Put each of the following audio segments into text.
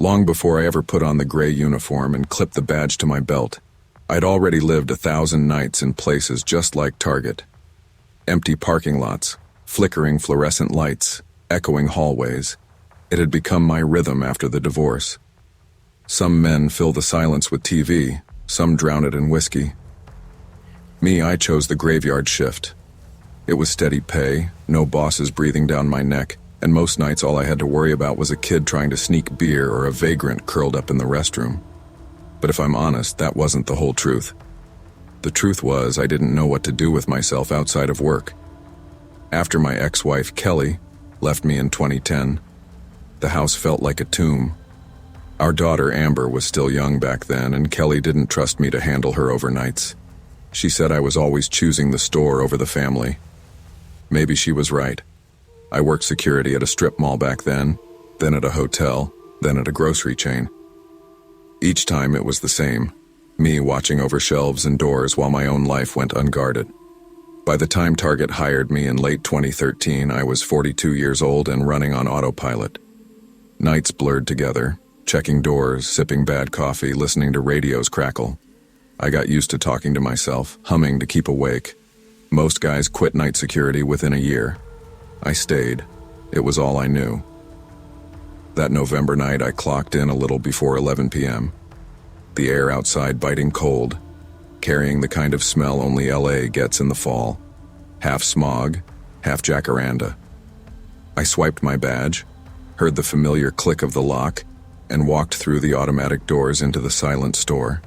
Long before I ever put on the gray uniform and clipped the badge to my belt, I'd already lived 1,000 nights in places just like Target. Empty parking lots, flickering fluorescent lights, echoing hallways. It had become my rhythm after the divorce. Some men fill the silence with TV, some drown it in whiskey. Me, I chose the graveyard shift. It was steady pay, no bosses breathing down my neck, and most nights all I had to worry about was a kid trying to sneak beer or a vagrant curled up in the restroom. But if I'm honest, that wasn't the whole truth. The truth was I didn't know what to do with myself outside of work. After my ex-wife, Kelly, left me in 2010, the house felt like a tomb. Our daughter, Amber, was still young back then, and Kelly didn't trust me to handle her overnights. She said I was always choosing the store over the family. Maybe she was right. I worked security at a strip mall back then at a hotel, then at a grocery chain. Each time it was the same, me watching over shelves and doors while my own life went unguarded. By the time Target hired me in late 2013, I was 42 years old and running on autopilot. Nights blurred together, checking doors, sipping bad coffee, listening to radios crackle. I got used to talking to myself, humming to keep awake. Most guys quit night security within a year. I stayed. It was all I knew. That November night, I clocked in a little before 11 p.m. The air outside biting cold, carrying the kind of smell only LA gets in the fall. Half smog, half jacaranda. I swiped my badge, heard the familiar click of the lock, and walked through the automatic doors into the silent store.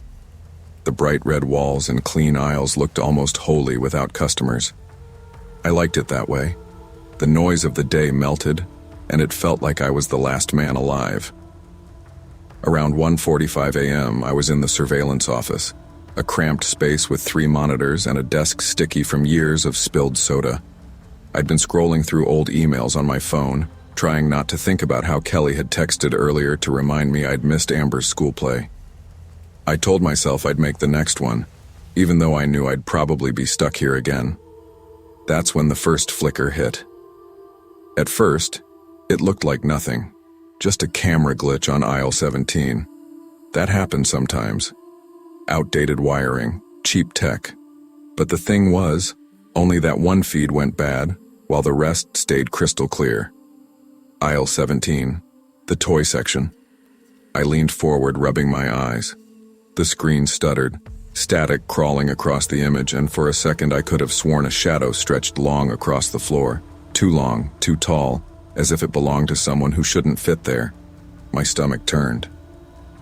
The bright red walls and clean aisles looked almost holy without customers. I liked it that way. The noise of the day melted, and it felt like I was the last man alive. Around 1:45 a.m., I was in the surveillance office, a cramped space with 3 monitors and a desk sticky from years of spilled soda. I'd been scrolling through old emails on my phone, trying not to think about how Kelly had texted earlier to remind me I'd missed Amber's school play. I told myself I'd make the next one, even though I knew I'd probably be stuck here again. That's when the first flicker hit. At first, it looked like nothing, just a camera glitch on aisle 17. That happens sometimes. Outdated wiring, cheap tech. But the thing was, only that one feed went bad, while the rest stayed crystal clear. Aisle 17, the toy section. I leaned forward, rubbing my eyes. The screen stuttered, static crawling across the image, and for a second I could have sworn a shadow stretched long across the floor. Too long, too tall, as if it belonged to someone who shouldn't fit there. My stomach turned.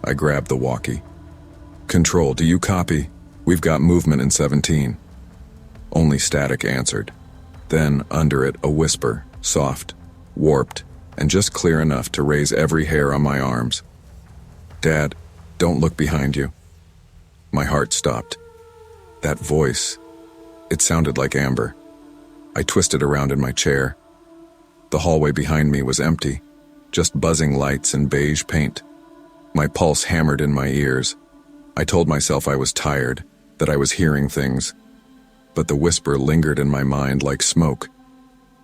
I grabbed the walkie. "Control, do you copy? We've got movement in 17. Only static answered. Then, under it, a whisper, soft, warped, and just clear enough to raise every hair on my arms. "Dad, don't look behind you." My heart stopped. That voice, it sounded like Amber. I twisted around in my chair. The hallway behind me was empty, just buzzing lights and beige paint. My pulse hammered in my ears. I told myself I was tired, that I was hearing things. But the whisper lingered in my mind like smoke.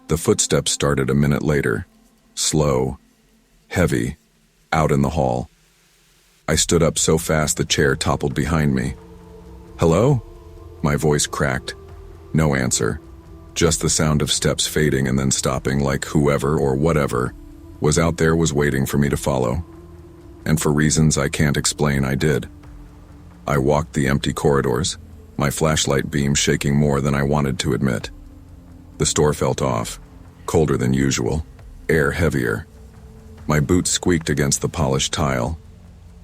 The footsteps started a minute later, slow, heavy, out in the hall. I stood up so fast the chair toppled behind me. "Hello?" My voice cracked. No answer. Just the sound of steps fading and then stopping, like whoever or whatever was out there was waiting for me to follow. And for reasons I can't explain, I did. I walked the empty corridors, my flashlight beam shaking more than I wanted to admit. The store felt off, colder than usual, air heavier. My boots squeaked against the polished tile.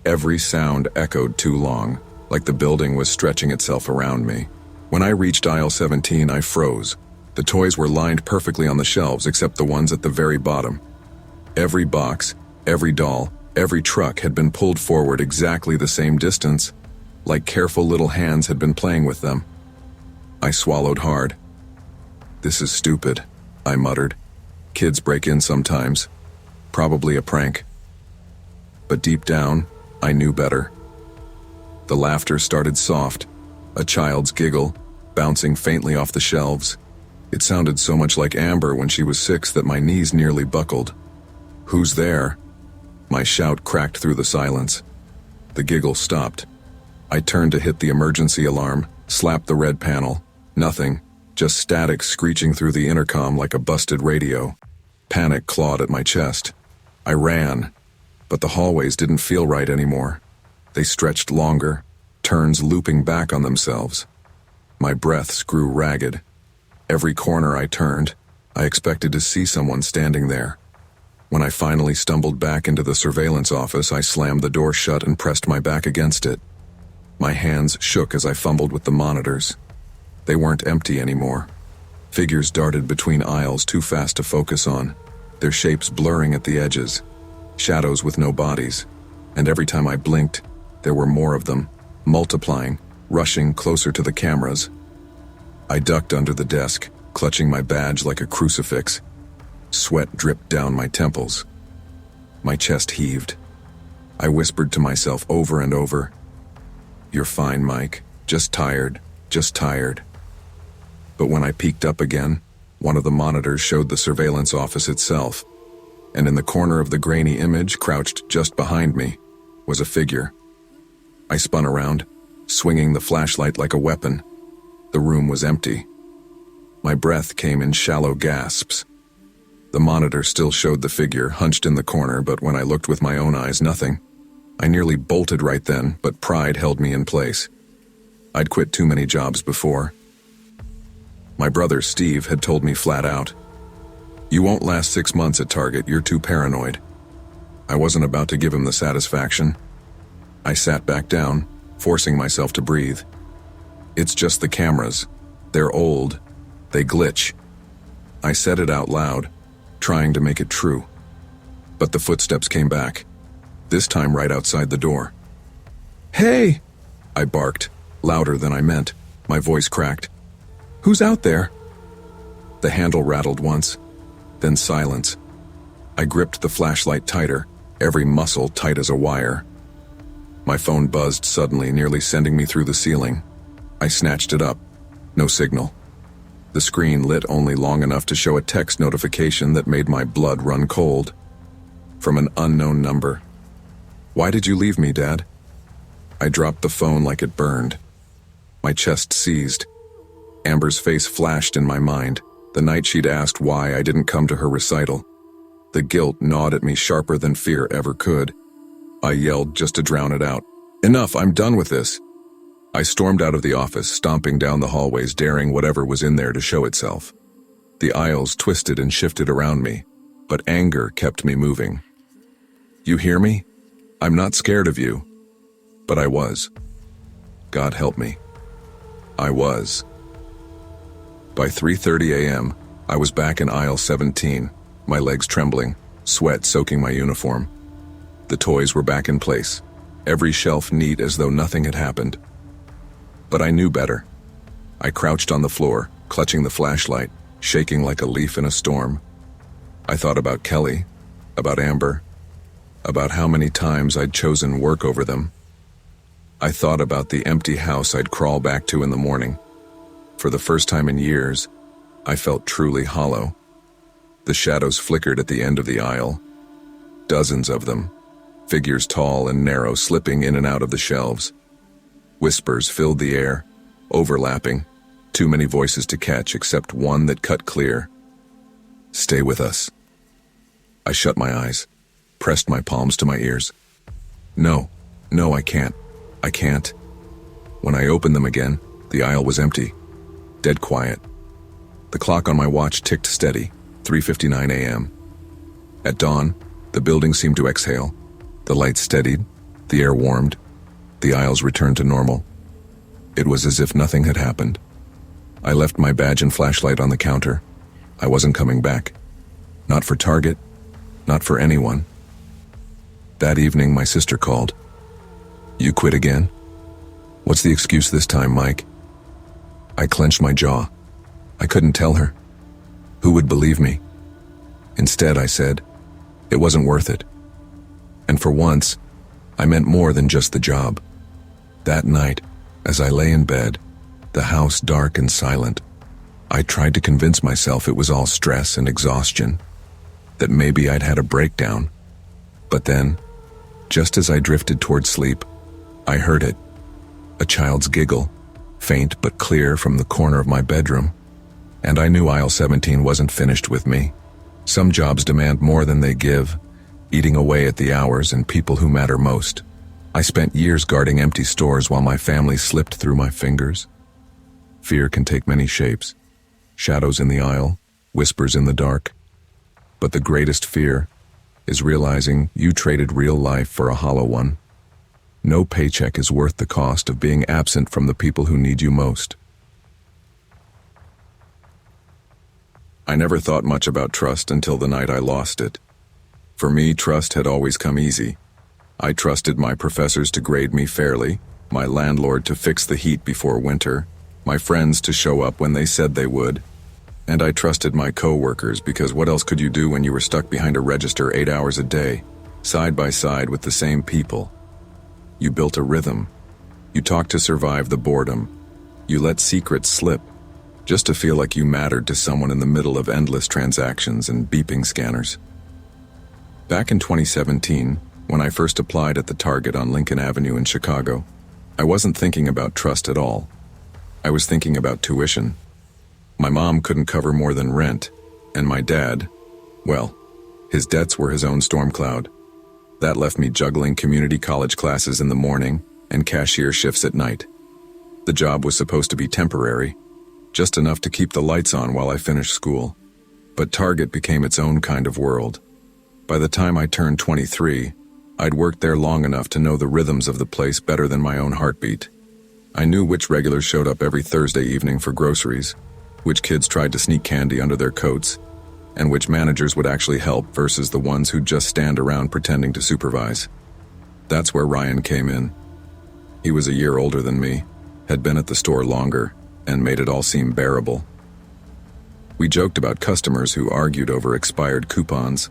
Every sound echoed too long, like the building was stretching itself around me. When I reached aisle 17, I froze. The toys were lined perfectly on the shelves except the ones at the very bottom. Every box, every doll, every truck had been pulled forward exactly the same distance, like careful little hands had been playing with them. I swallowed hard. "This is stupid," I muttered. "Kids break in sometimes. Probably a prank." But deep down, I knew better. The laughter started soft, a child's giggle, bouncing faintly off the shelves. It sounded so much like Amber when she was 6 that my knees nearly buckled. "Who's there?" My shout cracked through the silence. The giggle stopped. I turned to hit the emergency alarm, slapped the red panel. Nothing, just static screeching through the intercom like a busted radio. Panic clawed at my chest. I ran, but the hallways didn't feel right anymore. They stretched longer, turns looping back on themselves. My breaths grew ragged. Every corner I turned, I expected to see someone standing there. When I finally stumbled back into the surveillance office, I slammed the door shut and pressed my back against it. My hands shook as I fumbled with the monitors. They weren't empty anymore. Figures darted between aisles too fast to focus on, their shapes blurring at the edges, shadows with no bodies, and every time I blinked, there were more of them, multiplying, rushing closer to the cameras. I ducked under the desk, clutching my badge like a crucifix. Sweat dripped down my temples. My chest heaved. I whispered to myself over and over, "You're fine, Mike. Just tired, just tired." But when I peeked up again, one of the monitors showed the surveillance office itself, and in the corner of the grainy image, crouched just behind me, was a figure. I spun around, swinging the flashlight like a weapon. The room was empty. My breath came in shallow gasps. The monitor still showed the figure hunched in the corner, but when I looked with my own eyes, nothing. I nearly bolted right then, but pride held me in place. I'd quit too many jobs before. My brother Steve had told me flat out, "You won't last 6 months at Target, you're too paranoid." I wasn't about to give him the satisfaction. I sat back down, forcing myself to breathe. "It's just the cameras. They're old. They glitch." I said it out loud, trying to make it true. But the footsteps came back, this time right outside the door. "Hey!" I barked, louder than I meant. My voice cracked. "Who's out there?" The handle rattled once, then silence. I gripped the flashlight tighter, every muscle tight as a wire. My phone buzzed suddenly, nearly sending me through the ceiling. I snatched it up. No signal. The screen lit only long enough to show a text notification that made my blood run cold. From an unknown number. "Why did you leave me, Dad?" I dropped the phone like it burned. My chest seized. Amber's face flashed in my mind, the night she'd asked why I didn't come to her recital. The guilt gnawed at me sharper than fear ever could. I yelled just to drown it out. "Enough, I'm done with this." I stormed out of the office, stomping down the hallways, daring whatever was in there to show itself. The aisles twisted and shifted around me, but anger kept me moving. "You hear me? I'm not scared of you." But I was. God help me. I was. By 3:30 a.m., I was back in aisle 17, my legs trembling, sweat soaking my uniform. The toys were back in place, every shelf neat as though nothing had happened. But I knew better. I crouched on the floor, clutching the flashlight, shaking like a leaf in a storm. I thought about Kelly, about Amber, about how many times I'd chosen work over them. I thought about the empty house I'd crawl back to in the morning. For the first time in years, I felt truly hollow. The shadows flickered at the end of the aisle. Dozens of them, figures tall and narrow, slipping in and out of the shelves. Whispers filled the air, overlapping, too many voices to catch except one that cut clear. "Stay with us." I shut my eyes, pressed my palms to my ears. No, I can't. I can't. When I opened them again, the aisle was empty, dead quiet. The clock on my watch ticked steady, 3:59 a.m. At dawn, the building seemed to exhale. The lights steadied, the air warmed, the aisles returned to normal. It was as if nothing had happened. I left my badge and flashlight on the counter. I wasn't coming back. Not for Target, not for anyone. That evening, my sister called. "You quit again? What's the excuse this time, Mike?" I clenched my jaw. I couldn't tell her. Who would believe me? Instead, I said, it wasn't worth it. And for once, I meant more than just the job. That night, as I lay in bed, the house dark and silent, I tried to convince myself it was all stress and exhaustion, that maybe I'd had a breakdown. But then, just as I drifted toward sleep, I heard it. A child's giggle, faint but clear from the corner of my bedroom. And I knew aisle 17 wasn't finished with me. Some jobs demand more than they give, eating away at the hours and people who matter most. I spent years guarding empty stores while my family slipped through my fingers. Fear can take many shapes. Shadows in the aisle, whispers in the dark. But the greatest fear is realizing you traded real life for a hollow one. No paycheck is worth the cost of being absent from the people who need you most. I never thought much about trust until the night I lost it. For me, trust had always come easy. I trusted my professors to grade me fairly, my landlord to fix the heat before winter, my friends to show up when they said they would, and I trusted my co-workers because what else could you do when you were stuck behind a register 8 hours a day, side by side with the same people? You built a rhythm. You talked to survive the boredom. You let secrets slip, just to feel like you mattered to someone in the middle of endless transactions and beeping scanners. Back in 2017, when I first applied at the Target on Lincoln Avenue in Chicago, I wasn't thinking about trust at all. I was thinking about tuition. My mom couldn't cover more than rent, and my dad, well, his debts were his own storm cloud. That left me juggling community college classes in the morning and cashier shifts at night. The job was supposed to be temporary, just enough to keep the lights on while I finished school. But Target became its own kind of world. By the time I turned 23, I'd worked there long enough to know the rhythms of the place better than my own heartbeat. I knew which regulars showed up every Thursday evening for groceries, which kids tried to sneak candy under their coats, and which managers would actually help versus the ones who'd just stand around pretending to supervise. That's where Ryan came in. He was a year older than me, had been at the store longer, and made it all seem bearable. We joked about customers who argued over expired coupons.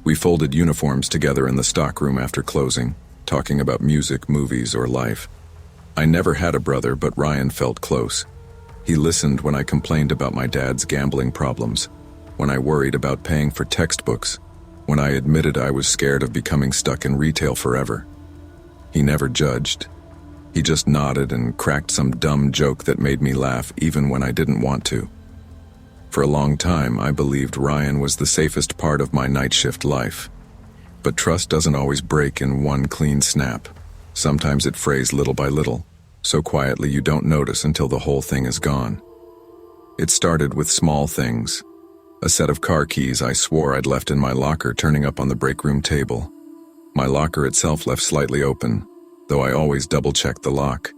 We folded uniforms together in the stockroom after closing, talking about music, movies, or life. I never had a brother, but Ryan felt close. He listened when I complained about my dad's gambling problems, when I worried about paying for textbooks, when I admitted I was scared of becoming stuck in retail forever. He never judged. He just nodded and cracked some dumb joke that made me laugh even when I didn't want to. For a long time, I believed Ryan was the safest part of my night shift life. But trust doesn't always break in one clean snap. Sometimes it frays little by little, so quietly you don't notice until the whole thing is gone. It started with small things. A set of car keys I swore I'd left in my locker turning up on the break room table. My locker itself left slightly open, though I always double-checked the lock.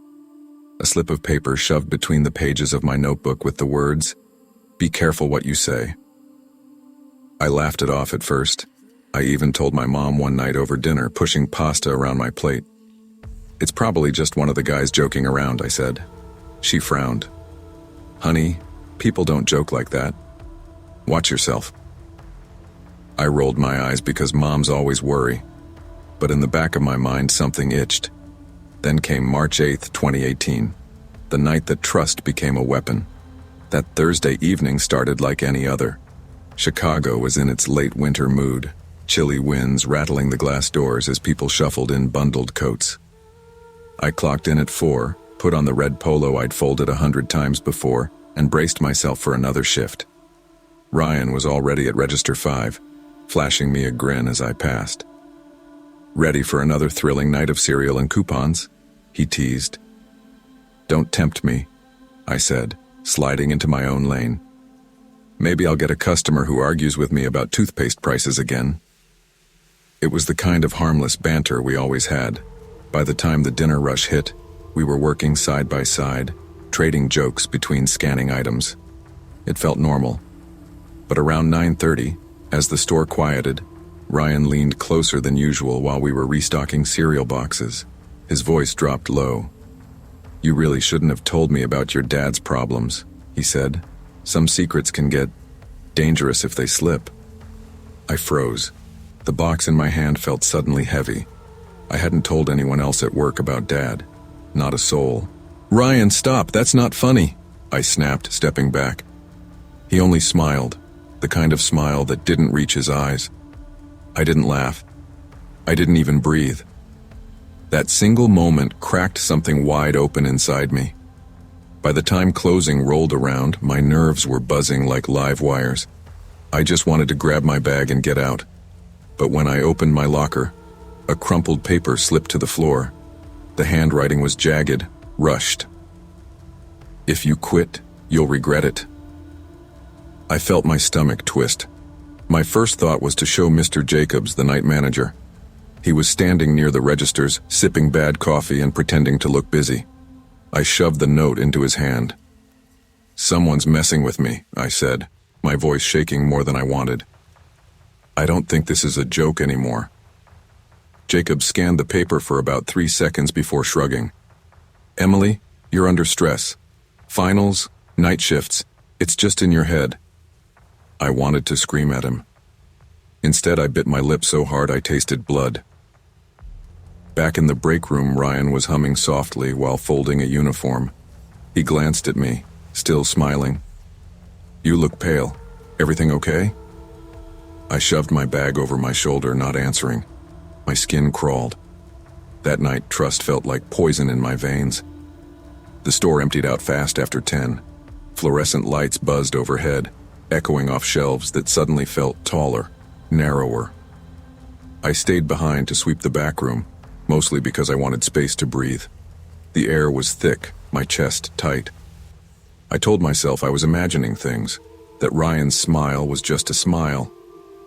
A slip of paper shoved between the pages of my notebook with the words, "Be careful what you say." I laughed it off at first. I even told my mom one night over dinner, pushing pasta around my plate. "It's probably just one of the guys joking around," I said. She frowned. "Honey, people don't joke like that. Watch yourself." I rolled my eyes because moms always worry, but in the back of my mind something itched. Then came March 8th, 2018, the night that trust became a weapon. That Thursday evening started like any other. Chicago was in its late winter mood, chilly winds rattling the glass doors as people shuffled in bundled coats. I clocked in at 4, put on the red polo I'd folded 100 times before, and braced myself for another shift. Ryan was already at register 5, flashing me a grin as I passed. "Ready for another thrilling night of cereal and coupons?" he teased. "Don't tempt me," I said, sliding into my own lane. Maybe I'll get a customer who argues with me about toothpaste prices again. It was the kind of harmless banter we always had. By the time the dinner rush hit, we were working side by side, trading jokes between scanning items. It felt normal. But around 9:30, as the store quieted, Ryan leaned closer than usual while we were restocking cereal boxes. His voice dropped low. "You really shouldn't have told me about your dad's problems," he said. "Some secrets can get dangerous if they slip." I froze. The box in my hand felt suddenly heavy. I hadn't told anyone else at work about Dad. Not a soul. "Ryan, stop, that's not funny," I snapped, stepping back. He only smiled, the kind of smile that didn't reach his eyes. I didn't laugh. I didn't even breathe. That single moment cracked something wide open inside me. By the time closing rolled around, my nerves were buzzing like live wires. I just wanted to grab my bag and get out. But when I opened my locker, a crumpled paper slipped to the floor. The handwriting was jagged, rushed. "If you quit, you'll regret it." I felt my stomach twist. My first thought was to show Mr. Jacobs, the night manager. He was standing near the registers, sipping bad coffee and pretending to look busy. I shoved the note into his hand. "Someone's messing with me," I said, my voice shaking more than I wanted. "I don't think this is a joke anymore." Jacob scanned the paper for about 3 seconds before shrugging. "Emily, you're under stress. Finals, night shifts, it's just in your head." I wanted to scream at him. Instead, I bit my lip so hard I tasted blood. Back in the break room, Ryan was humming softly while folding a uniform. He glanced at me, still smiling. "You look pale. Everything okay?" I shoved my bag over my shoulder, not answering. My skin crawled. That night, trust felt like poison in my veins. The store emptied out fast after 10. Fluorescent lights buzzed overhead, echoing off shelves that suddenly felt taller, narrower. I stayed behind to sweep the back room, mostly because I wanted space to breathe. The air was thick, my chest tight. I told myself I was imagining things, that Ryan's smile was just a smile,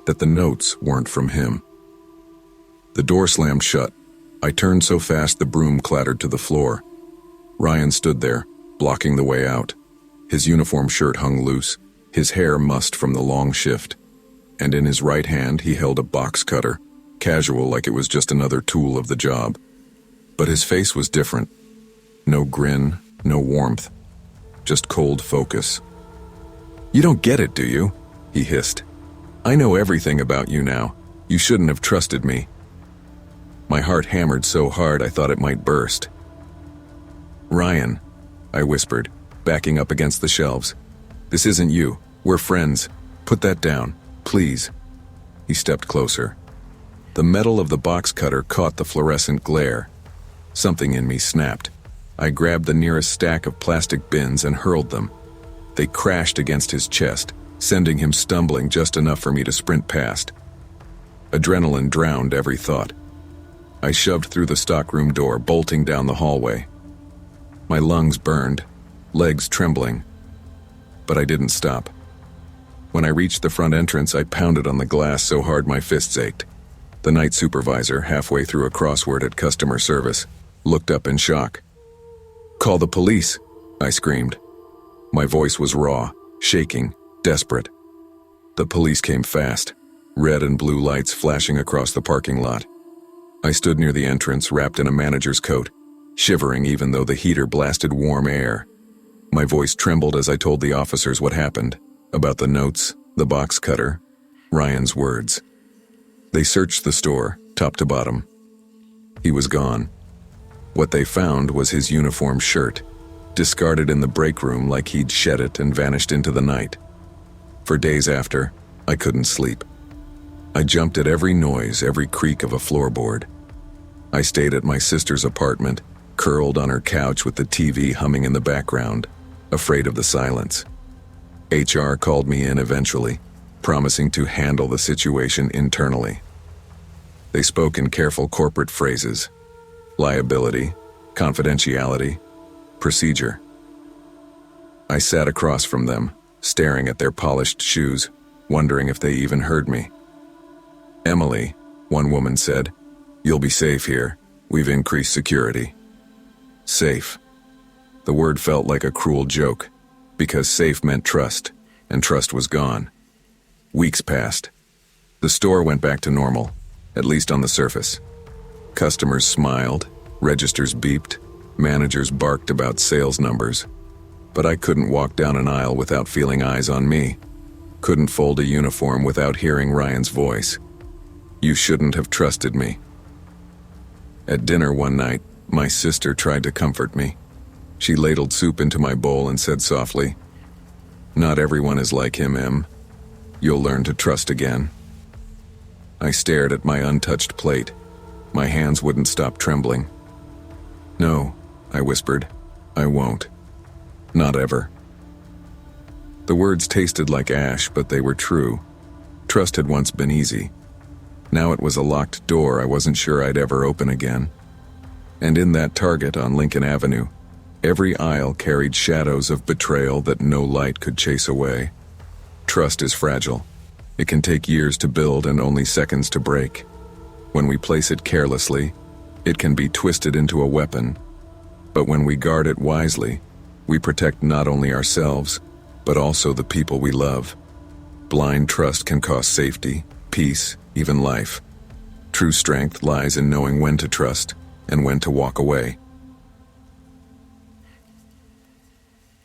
that the notes weren't from him. The door slammed shut. I turned so fast the broom clattered to the floor. Ryan stood there, blocking the way out. His uniform shirt hung loose, his hair mussed from the long shift, and in his right hand he held a box cutter, casual like it was just another tool of the job. But his face was different. No grin, no warmth, just cold focus. "You don't get it, do you?" he hissed. "I know everything about you now. You shouldn't have trusted me." My heart hammered so hard I thought it might burst. "Ryan," I whispered, backing up against the shelves. "This isn't you. We're friends. Put that down, please." He stepped closer. The metal of the box cutter caught the fluorescent glare. Something in me snapped. I grabbed the nearest stack of plastic bins and hurled them. They crashed against his chest, sending him stumbling just enough for me to sprint past. Adrenaline drowned every thought. I shoved through the stockroom door, bolting down the hallway. My lungs burned, legs trembling. But I didn't stop. When I reached the front entrance, I pounded on the glass so hard my fists ached. The night supervisor, halfway through a crossword at customer service, looked up in shock. "Call the police," I screamed. My voice was raw, shaking, desperate. The police came fast, red and blue lights flashing across the parking lot. I stood near the entrance, wrapped in a manager's coat, shivering even though the heater blasted warm air. My voice trembled as I told the officers what happened, about the notes, the box cutter, Ryan's words. They searched the store, top to bottom. He was gone. What they found was his uniform shirt, discarded in the break room like he'd shed it and vanished into the night. For days after, I couldn't sleep. I jumped at every noise, every creak of a floorboard. I stayed at my sister's apartment, curled on her couch with the TV humming in the background, afraid of the silence. HR called me in eventually, promising to handle the situation internally. They spoke in careful corporate phrases: liability, confidentiality, procedure. I sat across from them, staring at their polished shoes, wondering if they even heard me. "Emily," one woman said, "you'll be safe here. We've increased security." Safe. The word felt like a cruel joke, because safe meant trust, and trust was gone. Weeks passed. The store went back to normal, at least on the surface. Customers smiled, registers beeped, managers barked about sales numbers. But I couldn't walk down an aisle without feeling eyes on me. Couldn't fold a uniform without hearing Ryan's voice. "You shouldn't have trusted me." At dinner one night, my sister tried to comfort me. She ladled soup into my bowl and said softly, "Not everyone is like him, Em. You'll learn to trust again." I stared at my untouched plate, My hands wouldn't stop trembling. "No," I whispered. "I won't. Not ever." The words tasted like ash, but they were true. Trust had once been easy. Now it was a locked door I wasn't sure I'd ever open again. And in that Target on Lincoln Avenue, every aisle carried shadows of betrayal that no light could chase away. Trust is fragile. It can take years to build and only seconds to break. When we place it carelessly, it can be twisted into a weapon. But when we guard it wisely, we protect not only ourselves, but also the people we love. Blind trust can cost safety, peace, even life. True strength lies in knowing when to trust and when to walk away.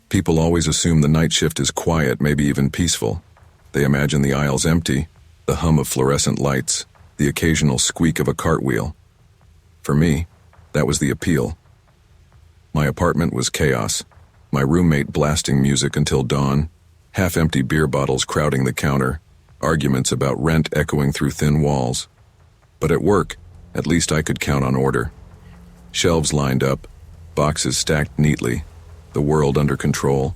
People always assume the night shift is quiet, maybe even peaceful. They imagine the aisles empty, the hum of fluorescent lights, the occasional squeak of a cartwheel. For me, that was the appeal. My apartment was chaos, my roommate blasting music until dawn, half-empty beer bottles crowding the counter, arguments about rent echoing through thin walls. But at work, at least I could count on order. Shelves lined up, boxes stacked neatly, the world under control.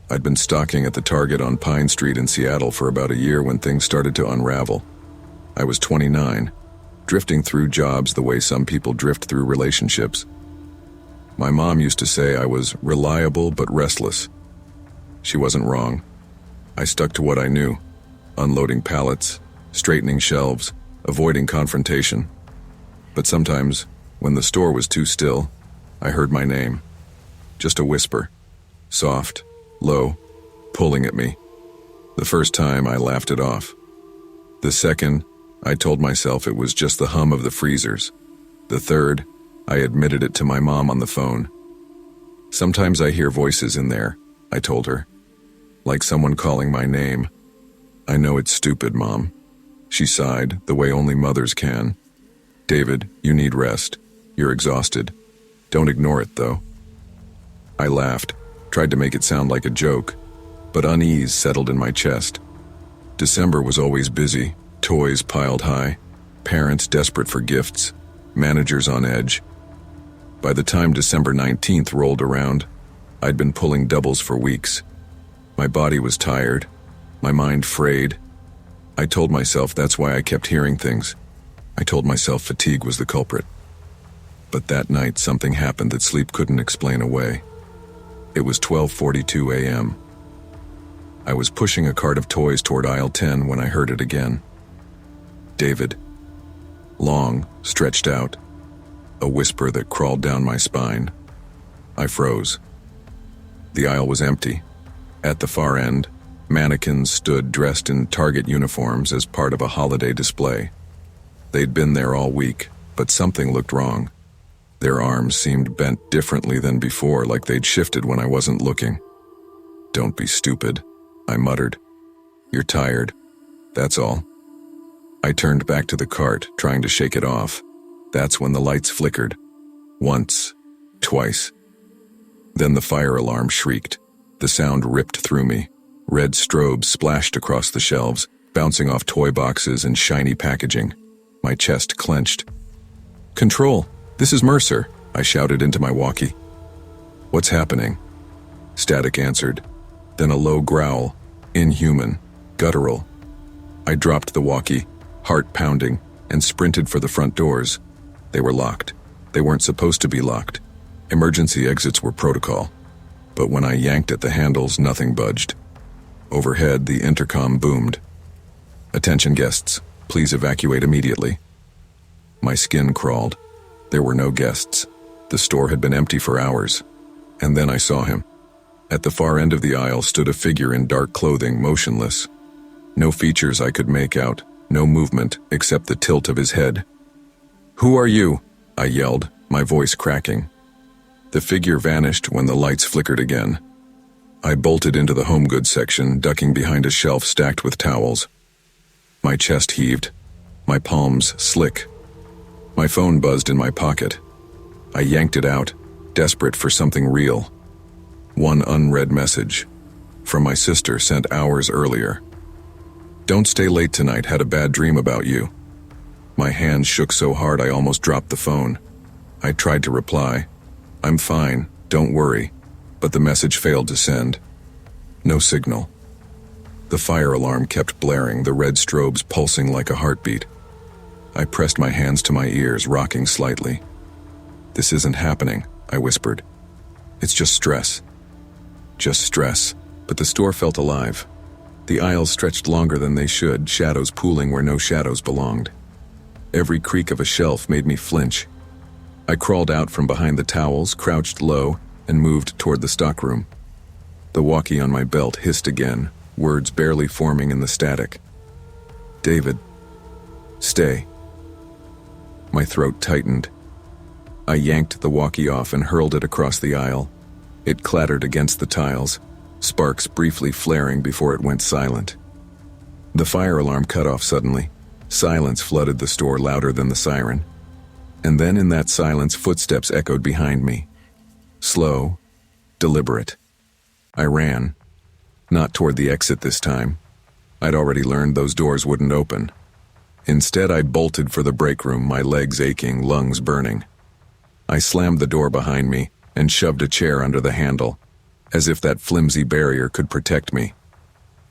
I'd been stocking at the Target on Pine Street in Seattle for about a year when things started to unravel. I was 29, drifting through jobs the way some people drift through relationships. My mom used to say I was reliable but restless. She wasn't wrong. I stuck to what I knew, unloading pallets, straightening shelves, avoiding confrontation. But sometimes, when the store was too still, I heard my name. Just a whisper, soft, low, pulling at me. The first time, I laughed it off. The second, I told myself it was just the hum of the freezers. The third, I admitted it to my mom on the phone. "Sometimes I hear voices in there," I told her. "Like someone calling my name." "I know it's stupid, Mom." She sighed, the way only mothers can. "David, you need rest. You're exhausted. Don't ignore it, though." I laughed, tried to make it sound like a joke, but unease settled in my chest. December was always busy, toys piled high, parents desperate for gifts, managers on edge. By the time December 19th rolled around, I'd been pulling doubles for weeks. My body was tired, my mind frayed. I told myself that's why I kept hearing things. I told myself fatigue was the culprit. But that night something happened that sleep couldn't explain away. It was 12:42 a.m. I was pushing a cart of toys toward aisle 10 when I heard it again. "David." Long, stretched out. A whisper that crawled down my spine. I froze. The aisle was empty. At the far end, mannequins stood dressed in Target uniforms as part of a holiday display. They'd been there all week, but something looked wrong. Their arms seemed bent differently than before, like they'd shifted when I wasn't looking. "Don't be stupid," I muttered. "You're tired. That's all." I turned back to the cart, trying to shake it off. That's when the lights flickered. Once, twice. Then the fire alarm shrieked. The sound ripped through me. Red strobes splashed across the shelves, bouncing off toy boxes and shiny packaging. My chest clenched. "Control, this is Mercer," I shouted into my walkie. "What's happening?" Static answered. Then a low growl, inhuman, guttural. I dropped the walkie, heart pounding, and sprinted for the front doors. They were locked. They weren't supposed to be locked. Emergency exits were protocol. But when I yanked at the handles, nothing budged. Overhead, the intercom boomed. "Attention guests, please evacuate immediately." My skin crawled. There were no guests. The store had been empty for hours. And then I saw him. At the far end of the aisle stood a figure in dark clothing, motionless. No features I could make out, no movement except the tilt of his head. "Who are you?" I yelled, my voice cracking. The figure vanished when the lights flickered again. I bolted into the home goods section, ducking behind a shelf stacked with towels. My chest heaved, my palms slick. My phone buzzed in my pocket. I yanked it out, desperate for something real. One unread message, from my sister sent hours earlier. "Don't stay late tonight, had a bad dream about you." My hands shook so hard I almost dropped the phone. I tried to reply, "I'm fine, don't worry," but the message failed to send. No signal. The fire alarm kept blaring, the red strobes pulsing like a heartbeat. I pressed my hands to my ears, rocking slightly. "This isn't happening," I whispered. "It's just stress." Just stress, but the store felt alive. The aisles stretched longer than they should, shadows pooling where no shadows belonged. Every creak of a shelf made me flinch. I crawled out from behind the towels, crouched low, and moved toward the stockroom. The walkie on my belt hissed again, words barely forming in the static. "David, stay." My throat tightened. I yanked the walkie off and hurled it across the aisle. It clattered against the tiles, sparks briefly flaring before it went silent. The fire alarm cut off suddenly. Silence flooded the store louder than the siren. And then in that silence, footsteps echoed behind me. Slow, deliberate. I ran. Not toward the exit this time. I'd already learned those doors wouldn't open. Instead, I bolted for the break room, my legs aching, lungs burning. I slammed the door behind me and shoved a chair under the handle, as if that flimsy barrier could protect me.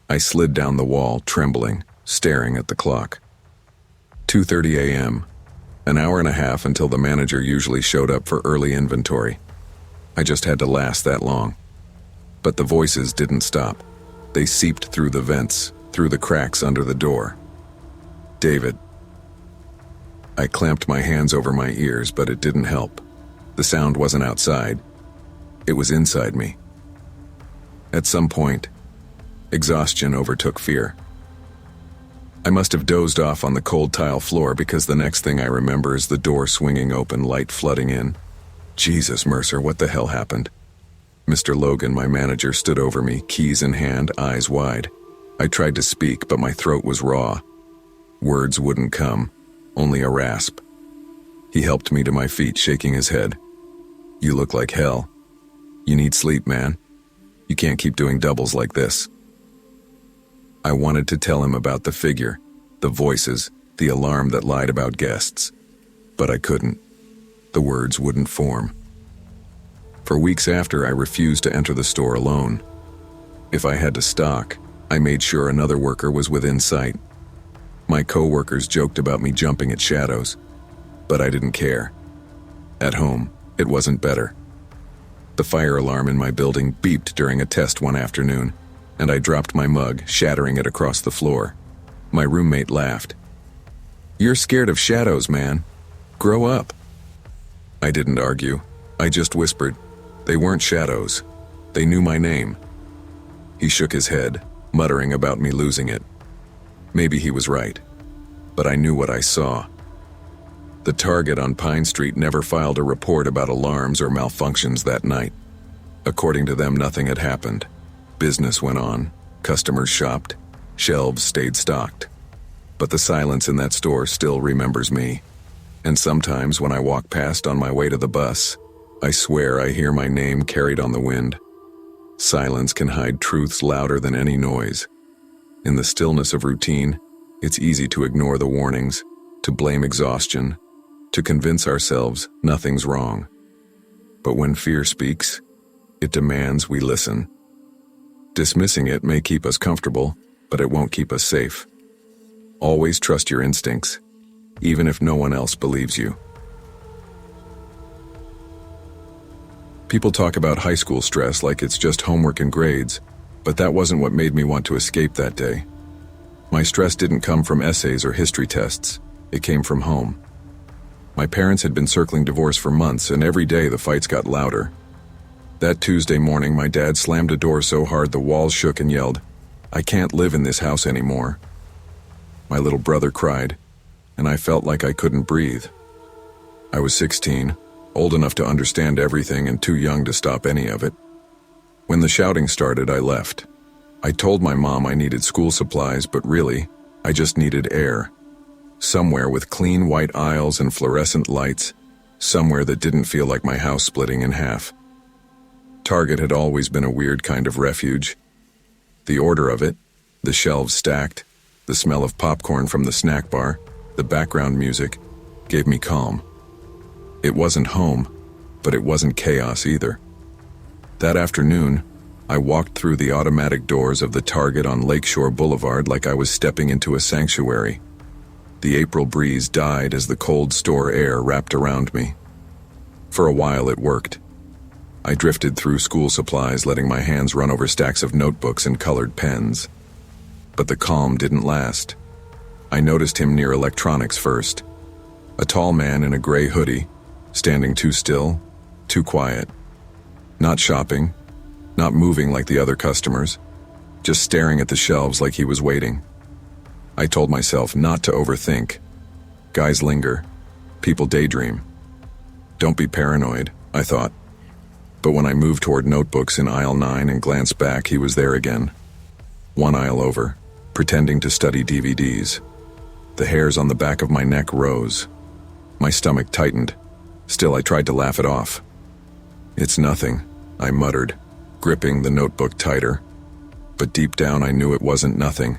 I slid down the wall, trembling, staring at the clock. 2:30 a.m., an hour and a half until the manager usually showed up for early inventory. I just had to last that long. But the voices didn't stop. They seeped through the vents, through the cracks under the door. "David." I clamped my hands over my ears, but it didn't help. The sound wasn't outside. It was inside me. At some point, exhaustion overtook fear. I must have dozed off on the cold tile floor because the next thing I remember is the door swinging open, light flooding in. Jesus, Mercer, what the hell happened? Mr. Logan, my manager, stood over me, keys in hand, eyes wide. I tried to speak, but my throat was raw. Words wouldn't come, only a rasp. He helped me to my feet, shaking his head. "You look like hell. You need sleep, man. You can't keep doing doubles like this." I wanted to tell him about the figure, the voices, the alarm that lied about guests. But I couldn't. The words wouldn't form. For weeks after, I refused to enter the store alone. If I had to stock, I made sure another worker was within sight. My co-workers joked about me jumping at shadows, but I didn't care. At home, it wasn't better. The fire alarm in my building beeped during a test one afternoon, and I dropped my mug, shattering it across the floor. My roommate laughed. "You're scared of shadows, man. Grow up." I didn't argue. I just whispered. They weren't shadows. They knew my name. He shook his head, muttering about me losing it. Maybe he was right, but I knew what I saw. The Target on Pine Street never filed a report about alarms or malfunctions that night. According to them, nothing had happened. Business went on, customers shopped, shelves stayed stocked. But the silence in that store still remembers me. And sometimes when I walk past on my way to the bus, I swear I hear my name carried on the wind. Silence can hide truths louder than any noise. In the stillness of routine, it's easy to ignore the warnings, to blame exhaustion, to convince ourselves nothing's wrong. But when fear speaks, it demands we listen. Dismissing it may keep us comfortable, but it won't keep us safe. Always trust your instincts, even if no one else believes you. People talk about high school stress like it's just homework and grades, but that wasn't what made me want to escape that day. My stress didn't come from essays or history tests. It came from home. My parents had been circling divorce for months, and every day the fights got louder. That Tuesday morning, my dad slammed a door so hard the walls shook and yelled, "I can't live in this house anymore." My little brother cried, and I felt like I couldn't breathe. I was 16, old enough to understand everything and too young to stop any of it. When the shouting started, I left. I told my mom I needed school supplies, but really, I just needed air. Somewhere with clean white aisles and fluorescent lights, somewhere that didn't feel like my house splitting in half. Target had always been a weird kind of refuge. The order of it, the shelves stacked, the smell of popcorn from the snack bar, The background music gave me calm. It wasn't home, but it wasn't chaos either. That afternoon, I walked through the automatic doors of the Target on Lakeshore Boulevard like I was stepping into a sanctuary. The April breeze died as the cold store air wrapped around me. For a while it worked. I drifted through school supplies, letting my hands run over stacks of notebooks and colored pens. But the calm didn't last. I noticed him near electronics first. A tall man in a gray hoodie, standing too still, too quiet. Not shopping, not moving like the other customers, just staring at the shelves like he was waiting. I told myself not to overthink. Guys linger. People daydream. Don't be paranoid, I thought. But when I moved toward notebooks in aisle 9 and glanced back, he was there again. One aisle over, pretending to study DVDs. The hairs on the back of my neck rose. My stomach tightened. Still, I tried to laugh it off. "It's nothing," I muttered, gripping the notebook tighter. But deep down I knew it wasn't nothing.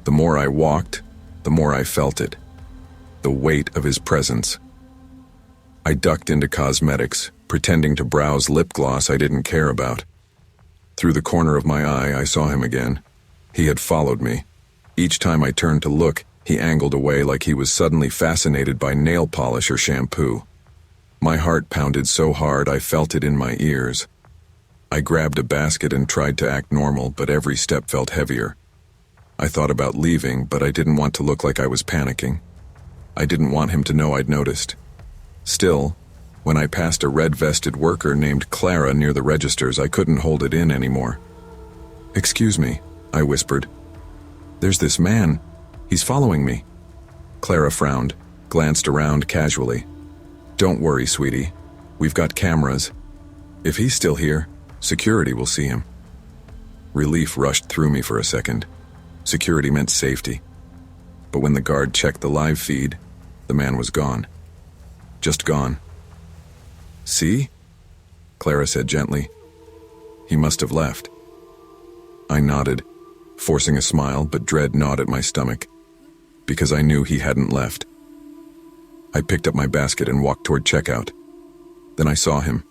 The more I walked, the more I felt it. The weight of his presence. I ducked into cosmetics, pretending to browse lip gloss I didn't care about. Through the corner of my eye, I saw him again. He had followed me. Each time I turned to look, he angled away like he was suddenly fascinated by nail polish or shampoo. My heart pounded so hard I felt it in my ears. I grabbed a basket and tried to act normal, but every step felt heavier. I thought about leaving, but I didn't want to look like I was panicking. I didn't want him to know I'd noticed. Still, when I passed a red-vested worker named Clara near the registers, I couldn't hold it in anymore. "Excuse me," I whispered. "There's this man. He's following me." Clara frowned, glanced around casually. "Don't worry, sweetie. We've got cameras. If he's still here, security will see him." Relief rushed through me for a second. Security meant safety. But when the guard checked the live feed, the man was gone. Just gone. "See?" Clara said gently. "He must have left." I nodded, forcing a smile, but dread gnawed at my stomach, because I knew he hadn't left. I picked up my basket and walked toward checkout. Then I saw him,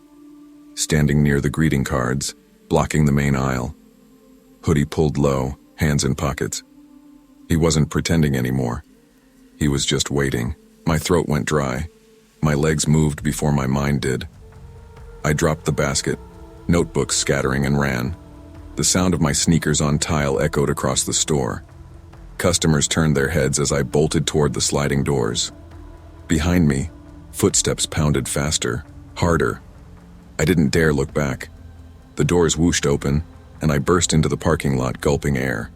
standing near the greeting cards, blocking the main aisle. Hoodie pulled low, hands in pockets. He wasn't pretending anymore. He was just waiting. My throat went dry. My legs moved before my mind did. I dropped the basket, notebooks scattering, and ran. The sound of my sneakers on tile echoed across the store. Customers turned their heads as I bolted toward the sliding doors. Behind me, footsteps pounded faster, harder. I didn't dare look back. The doors whooshed open, and I burst into the parking lot, gulping air.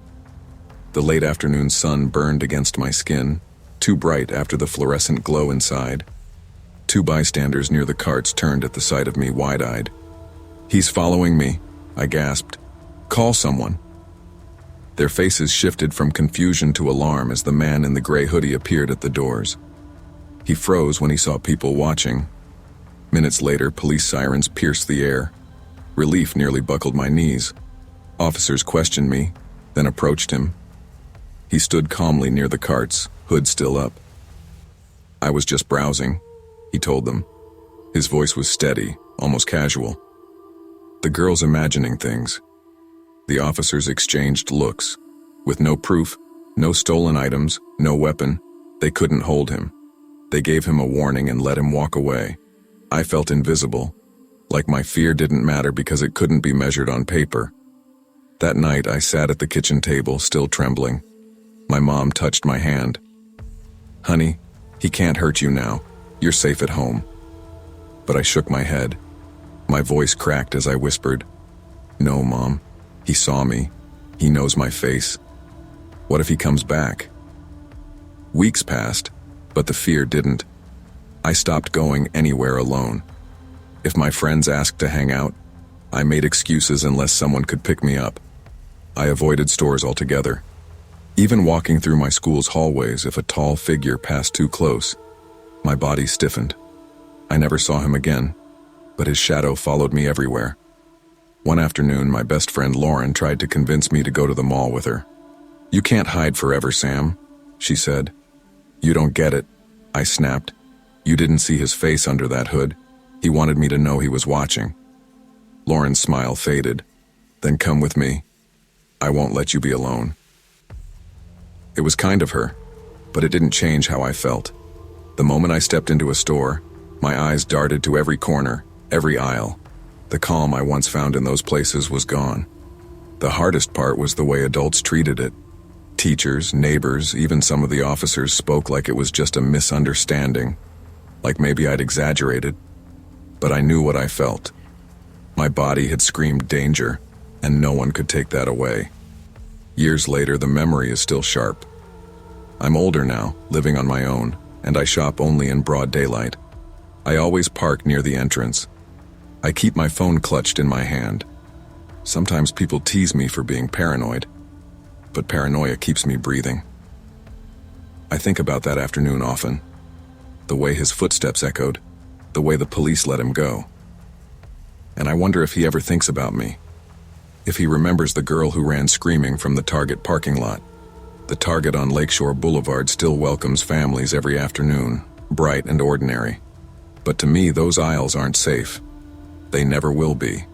The late afternoon sun burned against my skin, too bright after the fluorescent glow inside. Two bystanders near the carts turned at the sight of me, wide-eyed. "He's following me," I gasped. "Call someone." Their faces shifted from confusion to alarm as the man in the gray hoodie appeared at the doors. He froze when he saw people watching. Minutes later, police sirens pierced the air. Relief nearly buckled my knees. Officers questioned me, then approached him. He stood calmly near the carts, hood still up. "I was just browsing," he told them. His voice was steady, almost casual. The girl's imagining things. The officers exchanged looks. With no proof, no stolen items, no weapon, they couldn't hold him. They gave him a warning and let him walk away. I felt invisible, like my fear didn't matter because it couldn't be measured on paper. That night, I sat at the kitchen table, still trembling. My mom touched my hand. "Honey, he can't hurt you now. You're safe at home." But I shook my head. My voice cracked as I whispered, "No, Mom. He saw me. He knows my face. What if he comes back?" Weeks passed, but the fear didn't. I stopped going anywhere alone. If my friends asked to hang out, I made excuses unless someone could pick me up. I avoided stores altogether. Even walking through my school's hallways, if a tall figure passed too close, my body stiffened. I never saw him again, but his shadow followed me everywhere. One afternoon, my best friend Lauren tried to convince me to go to the mall with her. "You can't hide forever, Sam," she said. You don't get it, I snapped. You didn't see his face under that hood. He wanted me to know he was watching. Lauren's smile faded. Then come with me. I won't let you be alone. It was kind of her, but it didn't change how I felt. The moment I stepped into a store, my eyes darted to every corner, every aisle. The calm I once found in those places was gone. The hardest part was the way adults treated it. Teachers, neighbors, even some of the officers spoke like it was just a misunderstanding, like maybe I'd exaggerated. But I knew what I felt. My body had screamed danger, and no one could take that away. Years later, the memory is still sharp. I'm older now, living on my own, and I shop only in broad daylight. I always park near the entrance. I keep my phone clutched in my hand. Sometimes people tease me for being paranoid, but paranoia keeps me breathing. I think about that afternoon often. The way his footsteps echoed, the way the police let him go. And I wonder if he ever thinks about me. If he remembers the girl who ran screaming from the Target parking lot. The Target on Lakeshore Boulevard still welcomes families every afternoon, bright and ordinary. But to me, those aisles aren't safe. They never will be.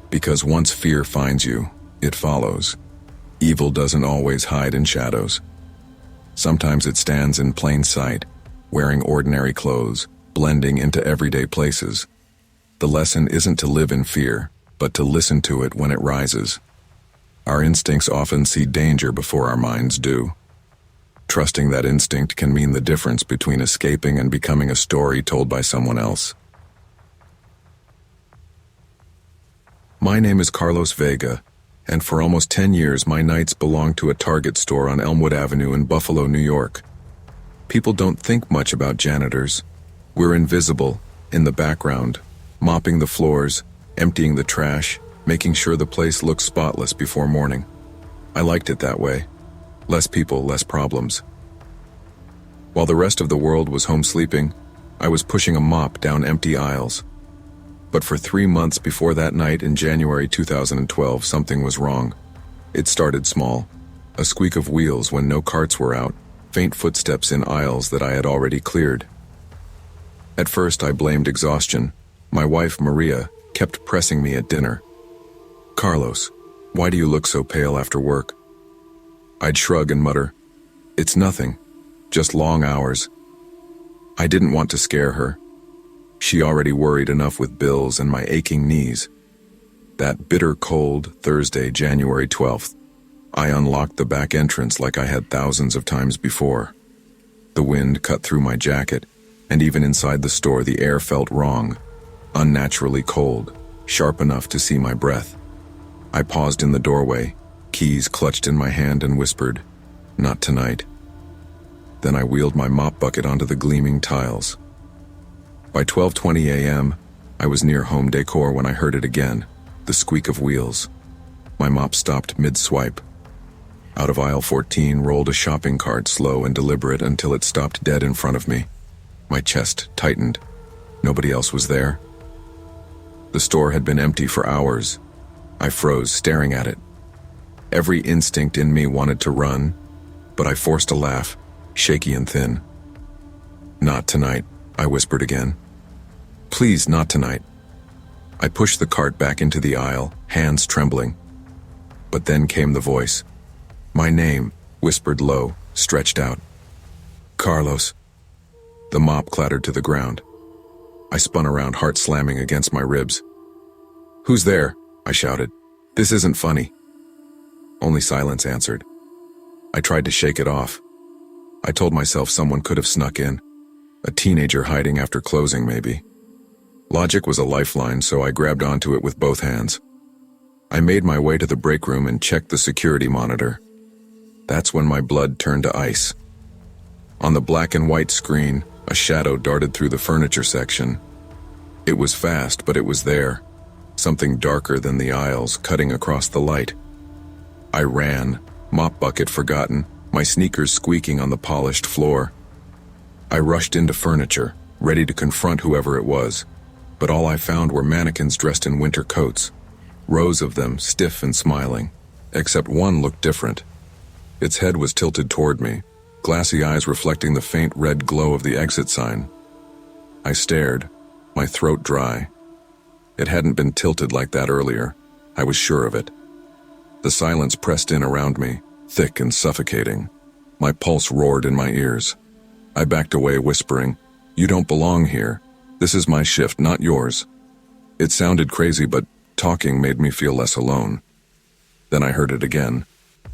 Because once fear finds you, it follows. Evil doesn't always hide in shadows. Sometimes it stands in plain sight, wearing ordinary clothes, blending into everyday places. The lesson isn't to live in fear, but to listen to it when it rises. Our instincts often see danger before our minds do. Trusting that instinct can mean the difference between escaping and becoming a story told by someone else. My name is Carlos Vega, and for almost 10 years my nights belonged to a Target store on Elmwood Avenue in Buffalo, New York. People don't think much about janitors. We're invisible, in the background, mopping the floors, emptying the trash, making sure the place looks spotless before morning. I liked it that way. Less people, less problems. While the rest of the world was home sleeping, I was pushing a mop down empty aisles. But for 3 months before that night in January 2012, something was wrong. It started small. A squeak of wheels when no carts were out, faint footsteps in aisles that I had already cleared. At first I blamed exhaustion. My wife, Maria, kept pressing me at dinner. "Carlos, why do you look so pale after work?" I'd shrug and mutter, "It's nothing, just long hours." I didn't want to scare her. She already worried enough with bills and my aching knees. That bitter cold Thursday, January 12th, I unlocked the back entrance like I had thousands of times before. The wind cut through my jacket, and even inside the store the air felt wrong, unnaturally cold, sharp enough to see my breath. I paused in the doorway, keys clutched in my hand, and whispered, "Not tonight." Then I wheeled my mop bucket onto the gleaming tiles. By 12:20 a.m., I was near home decor when I heard it again, the squeak of wheels. My mop stopped mid-swipe. Out of aisle 14 rolled a shopping cart, slow and deliberate until it stopped dead in front of me. My chest tightened. Nobody else was there. The store had been empty for hours. I froze, staring at it. Every instinct in me wanted to run, but I forced a laugh, shaky and thin. "Not tonight," I whispered again. "Please, not tonight." I pushed the cart back into the aisle, hands trembling. But then came the voice. My name, whispered low, stretched out. "Carlos." The mop clattered to the ground. I spun around, heart slamming against my ribs. "Who's there?" I shouted. "This isn't funny." Only silence answered. I tried to shake it off. I told myself someone could have snuck in. A teenager hiding after closing, maybe. Logic was a lifeline, so I grabbed onto it with both hands. I made my way to the break room and checked the security monitor. That's when my blood turned to ice. On the black and white screen, a shadow darted through the furniture section. It was fast, but it was there. Something darker than the aisles, cutting across the light. I ran, mop bucket forgotten, my sneakers squeaking on the polished floor. I rushed into furniture, ready to confront whoever it was, but all I found were mannequins dressed in winter coats. Rows of them, stiff and smiling, except one looked different. Its head was tilted toward me, glassy eyes reflecting the faint red glow of the exit sign. I stared, my throat dry. It hadn't been tilted like that earlier. I was sure of it. The silence pressed in around me, thick and suffocating. My pulse roared in my ears. I backed away, whispering, "You don't belong here. This is my shift, not yours." It sounded crazy, but talking made me feel less alone. Then I heard it again.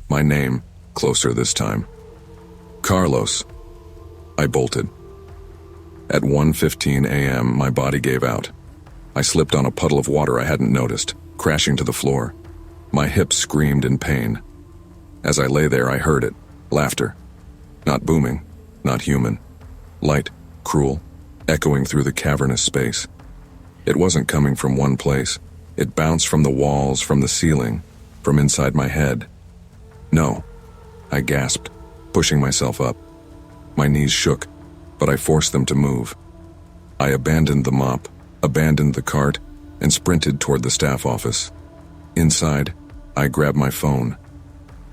My name, closer this time. "Carlos." I bolted. At 1:15 a.m., my body gave out. I slipped on a puddle of water I hadn't noticed, crashing to the floor. My hips screamed in pain. As I lay there, I heard it. Laughter. Not booming, not human. Light, cruel, echoing through the cavernous space. It wasn't coming from one place. It bounced from the walls, from the ceiling, from inside my head. "No," I gasped, pushing myself up. My knees shook, but I forced them to move. I abandoned the mop, abandoned the cart, and sprinted toward the staff office. Inside, I grabbed my phone.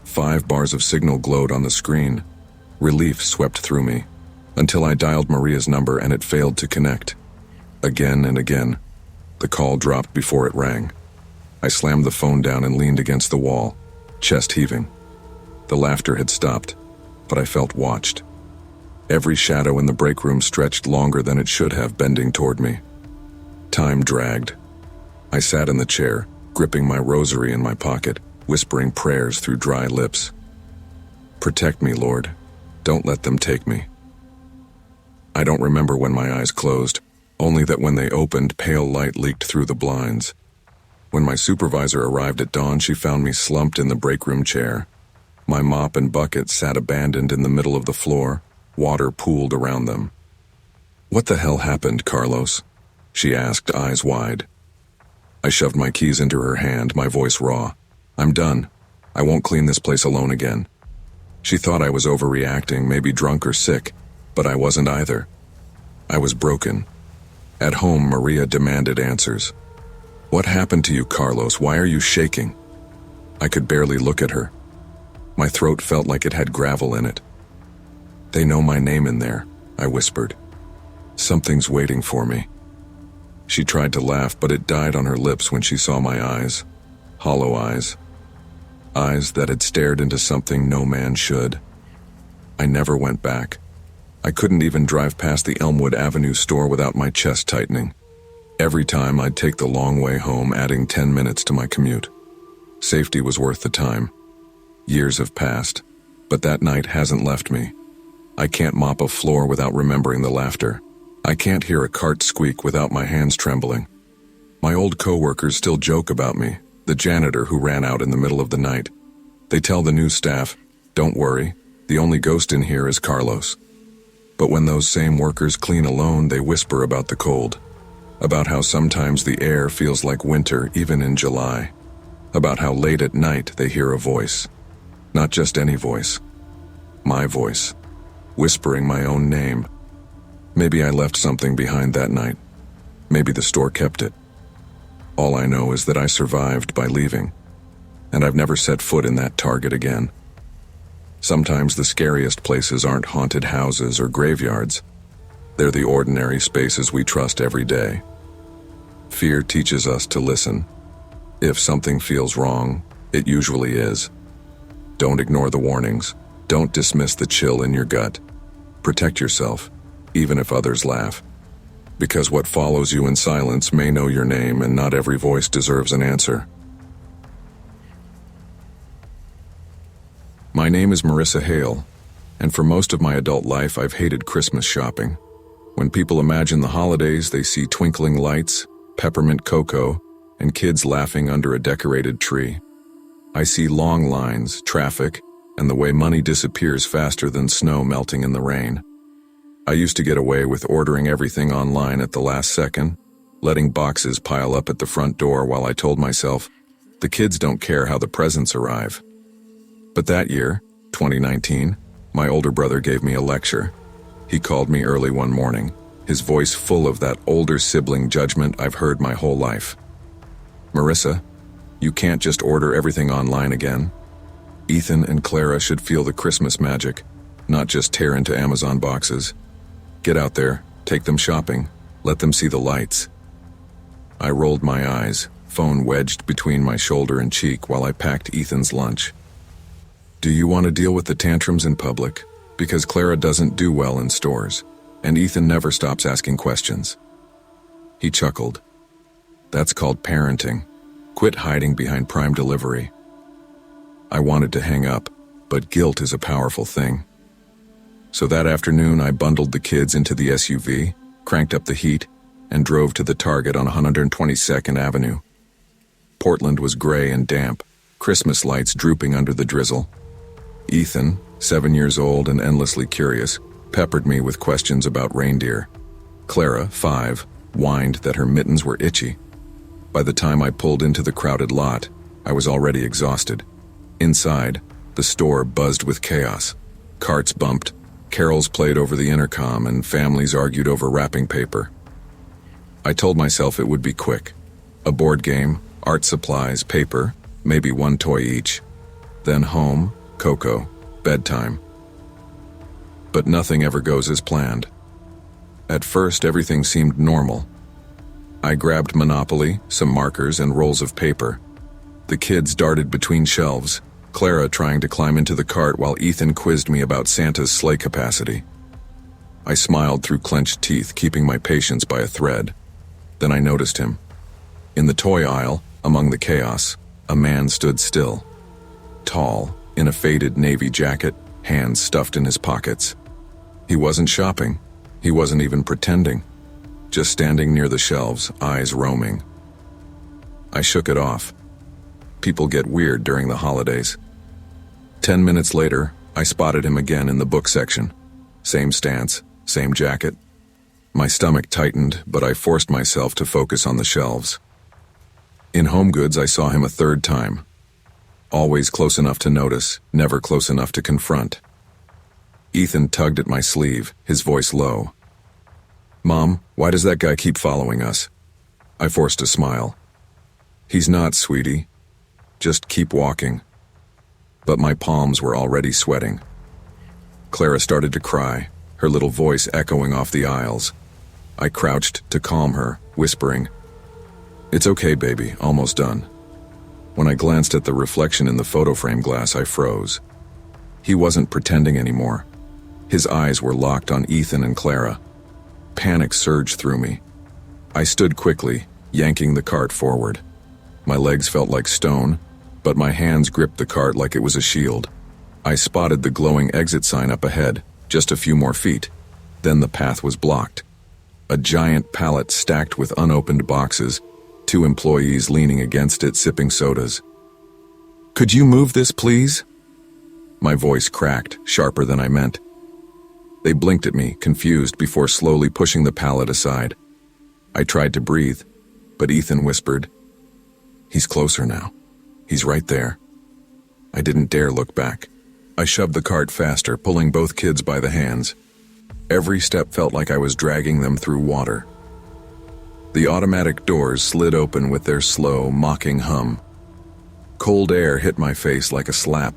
5 bars of signal glowed on the screen. Relief swept through me, until I dialed Maria's number and it failed to connect. Again and again, the call dropped before it rang. I slammed the phone down and leaned against the wall, chest heaving. The laughter had stopped, but I felt watched. Every shadow in the break room stretched longer than it should have, bending toward me. Time dragged. I sat in the chair, gripping my rosary in my pocket, whispering prayers through dry lips. "Protect me, Lord. Don't let them take me." I don't remember when my eyes closed, only that when they opened, pale light leaked through the blinds. When my supervisor arrived at dawn, she found me slumped in the break room chair. My mop and bucket sat abandoned in the middle of the floor, water pooled around them. "What the hell happened, Carlos?" she asked, eyes wide. I shoved my keys into her hand, my voice raw. "I'm done. I won't clean this place alone again." She thought I was overreacting, maybe drunk or sick, but I wasn't either. I was broken. At home, Maria demanded answers. "What happened to you, Carlos? Why are you shaking?" I could barely look at her. My throat felt like it had gravel in it. "They know my name in there," I whispered. "Something's waiting for me." She tried to laugh, but it died on her lips when she saw my eyes. Hollow eyes. Eyes that had stared into something no man should. I never went back. I couldn't even drive past the Elmwood Avenue store without my chest tightening. Every time I'd take the long way home, adding 10 minutes to my commute. Safety was worth the time. Years have passed, but that night hasn't left me. I can't mop a floor without remembering the laughter. I can't hear a cart squeak without my hands trembling. My old coworkers still joke about me, the janitor who ran out in the middle of the night. They tell the new staff, "Don't worry, the only ghost in here is Carlos." But when those same workers clean alone, they whisper about the cold. About how sometimes the air feels like winter even in July. About how late at night they hear a voice. Not just any voice. My voice. Whispering my own name. Maybe I left something behind that night. Maybe the store kept it. All I know is that I survived by leaving, and I've never set foot in that Target again. Sometimes the scariest places aren't haunted houses or graveyards. They're the ordinary spaces we trust every day. Fear teaches us to listen. If something feels wrong, it usually is. Don't ignore the warnings. Don't dismiss the chill in your gut. Protect yourself, even if others laugh. Because what follows you in silence may know your name, and not every voice deserves an answer. My name is Marissa Hale, and for most of my adult life I've hated Christmas shopping. When people imagine the holidays, they see twinkling lights, peppermint cocoa, and kids laughing under a decorated tree. I see long lines, traffic, and the way money disappears faster than snow melting in the rain. I used to get away with ordering everything online at the last second, letting boxes pile up at the front door while I told myself, the kids don't care how the presents arrive. But that year, 2019, my older brother gave me a lecture. He called me early one morning, his voice full of that older sibling judgment I've heard my whole life. "Marissa, you can't just order everything online again. Ethan and Clara should feel the Christmas magic, not just tear into Amazon boxes. Get out there, take them shopping, let them see the lights. I rolled my eyes, phone wedged between my shoulder and cheek while I packed Ethan's lunch. Do you want to deal with the tantrums in public? Because Clara doesn't do well in stores, and Ethan never stops asking questions. He chuckled. That's called parenting. Quit hiding behind Prime Delivery. I wanted to hang up, but guilt is a powerful thing. So that afternoon I bundled the kids into the SUV, cranked up the heat, and drove to the Target on 122nd Avenue. Portland was gray and damp, Christmas lights drooping under the drizzle. Ethan, 7 years old and endlessly curious, peppered me with questions about reindeer. Clara, 5, whined that her mittens were itchy. By the time I pulled into the crowded lot, I was already exhausted. Inside, the store buzzed with chaos. Carts bumped, carols played over the intercom, and families argued over wrapping paper. I told myself it would be quick. A board game, art supplies, paper, maybe one toy each. Then home, cocoa, bedtime. But nothing ever goes as planned. At first, everything seemed normal. I grabbed Monopoly, some markers, and rolls of paper. The kids darted between shelves, Clara trying to climb into the cart while Ethan quizzed me about Santa's sleigh capacity. I smiled through clenched teeth, keeping my patience by a thread. Then I noticed him. In the toy aisle, among the chaos, a man stood still. Tall, in a faded navy jacket, hands stuffed in his pockets. He wasn't shopping. He wasn't even pretending. Just standing near the shelves, eyes roaming. I shook it off. People get weird during the holidays. 10 minutes later, I spotted him again in the book section. Same stance, same jacket. My stomach tightened, but I forced myself to focus on the shelves. In home goods, I saw him a third time. Always close enough to notice, never close enough to confront. Ethan tugged at my sleeve, his voice low. Mom, why does that guy keep following us? I forced a smile. He's not, sweetie. Just keep walking. But my palms were already sweating. Clara started to cry, her little voice echoing off the aisles. I crouched to calm her, whispering, It's okay, baby, almost done. When I glanced at the reflection in the photo frame glass, I froze. He wasn't pretending anymore. His eyes were locked on Ethan and Clara. Panic surged through me. I stood quickly, yanking the cart forward. My legs felt like stone, but my hands gripped the cart like it was a shield. I spotted the glowing exit sign up ahead, just a few more feet. Then the path was blocked. A giant pallet stacked with unopened boxes, 2 employees leaning against it sipping sodas. Could you move this, please? My voice cracked, sharper than I meant. They blinked at me, confused, before slowly pushing the pallet aside. I tried to breathe, but Ethan whispered, He's closer now. He's right there. I didn't dare look back. I shoved the cart faster, pulling both kids by the hands. Every step felt like I was dragging them through water. The automatic doors slid open with their slow, mocking hum. Cold air hit my face like a slap.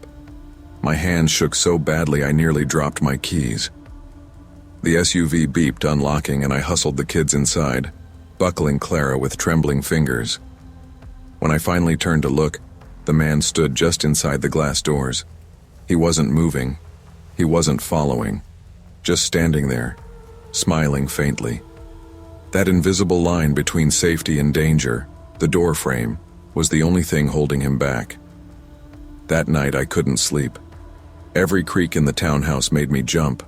My hands shook so badly I nearly dropped my keys. The SUV beeped, unlocking, and I hustled the kids inside, buckling Clara with trembling fingers. When I finally turned to look, the man stood just inside the glass doors. He wasn't moving. He wasn't following. Just standing there, smiling faintly. That invisible line between safety and danger, the door frame, was the only thing holding him back. That night I couldn't sleep. Every creak in the townhouse made me jump.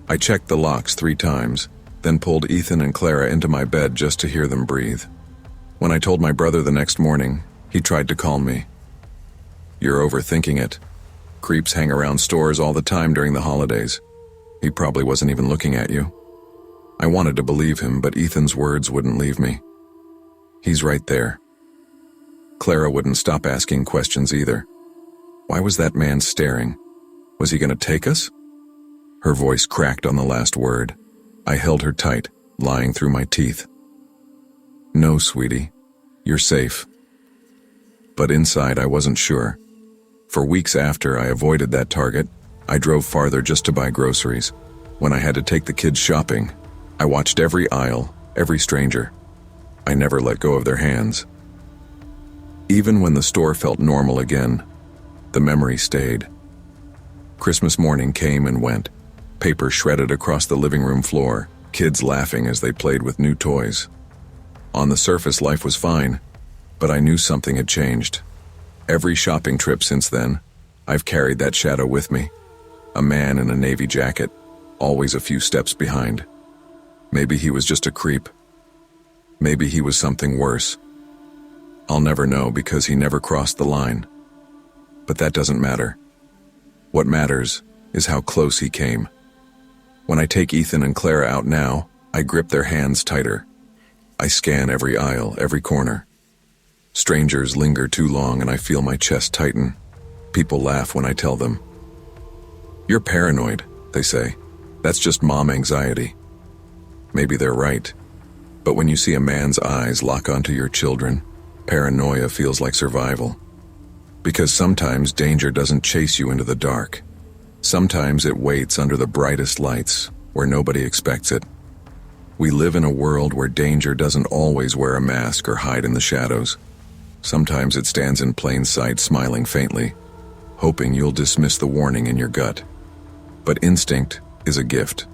I checked the locks 3 times, then pulled Ethan and Clara into my bed just to hear them breathe. When I told my brother the next morning, he tried to calm me. You're overthinking it. Creeps hang around stores all the time during the holidays. He probably wasn't even looking at you. I wanted to believe him, but Ethan's words wouldn't leave me. He's right there. Clara wouldn't stop asking questions either. Why was that man staring? Was he going to take us? Her voice cracked on the last word. I held her tight, lying through my teeth. No, sweetie. You're safe. But inside I wasn't sure. For weeks after, I avoided that target, I drove farther just to buy groceries. When I had to take the kids shopping, I watched every aisle, every stranger. I never let go of their hands. Even when the store felt normal again, the memory stayed. Christmas morning came and went, paper shredded across the living room floor, kids laughing as they played with new toys. On the surface, life was fine, but I knew something had changed. Every shopping trip since then, I've carried that shadow with me. A man in a navy jacket, always a few steps behind. Maybe he was just a creep. Maybe he was something worse. I'll never know because he never crossed the line. But that doesn't matter. What matters is how close he came. When I take Ethan and Clara out now, I grip their hands tighter. I scan every aisle, every corner. Strangers linger too long and I feel my chest tighten. People laugh when I tell them. "You're paranoid," they say. "That's just mom anxiety." Maybe they're right. But when you see a man's eyes lock onto your children, paranoia feels like survival. Because sometimes danger doesn't chase you into the dark. Sometimes it waits under the brightest lights, where nobody expects it. We live in a world where danger doesn't always wear a mask or hide in the shadows. Sometimes it stands in plain sight, smiling faintly, hoping you'll dismiss the warning in your gut. But instinct is a gift,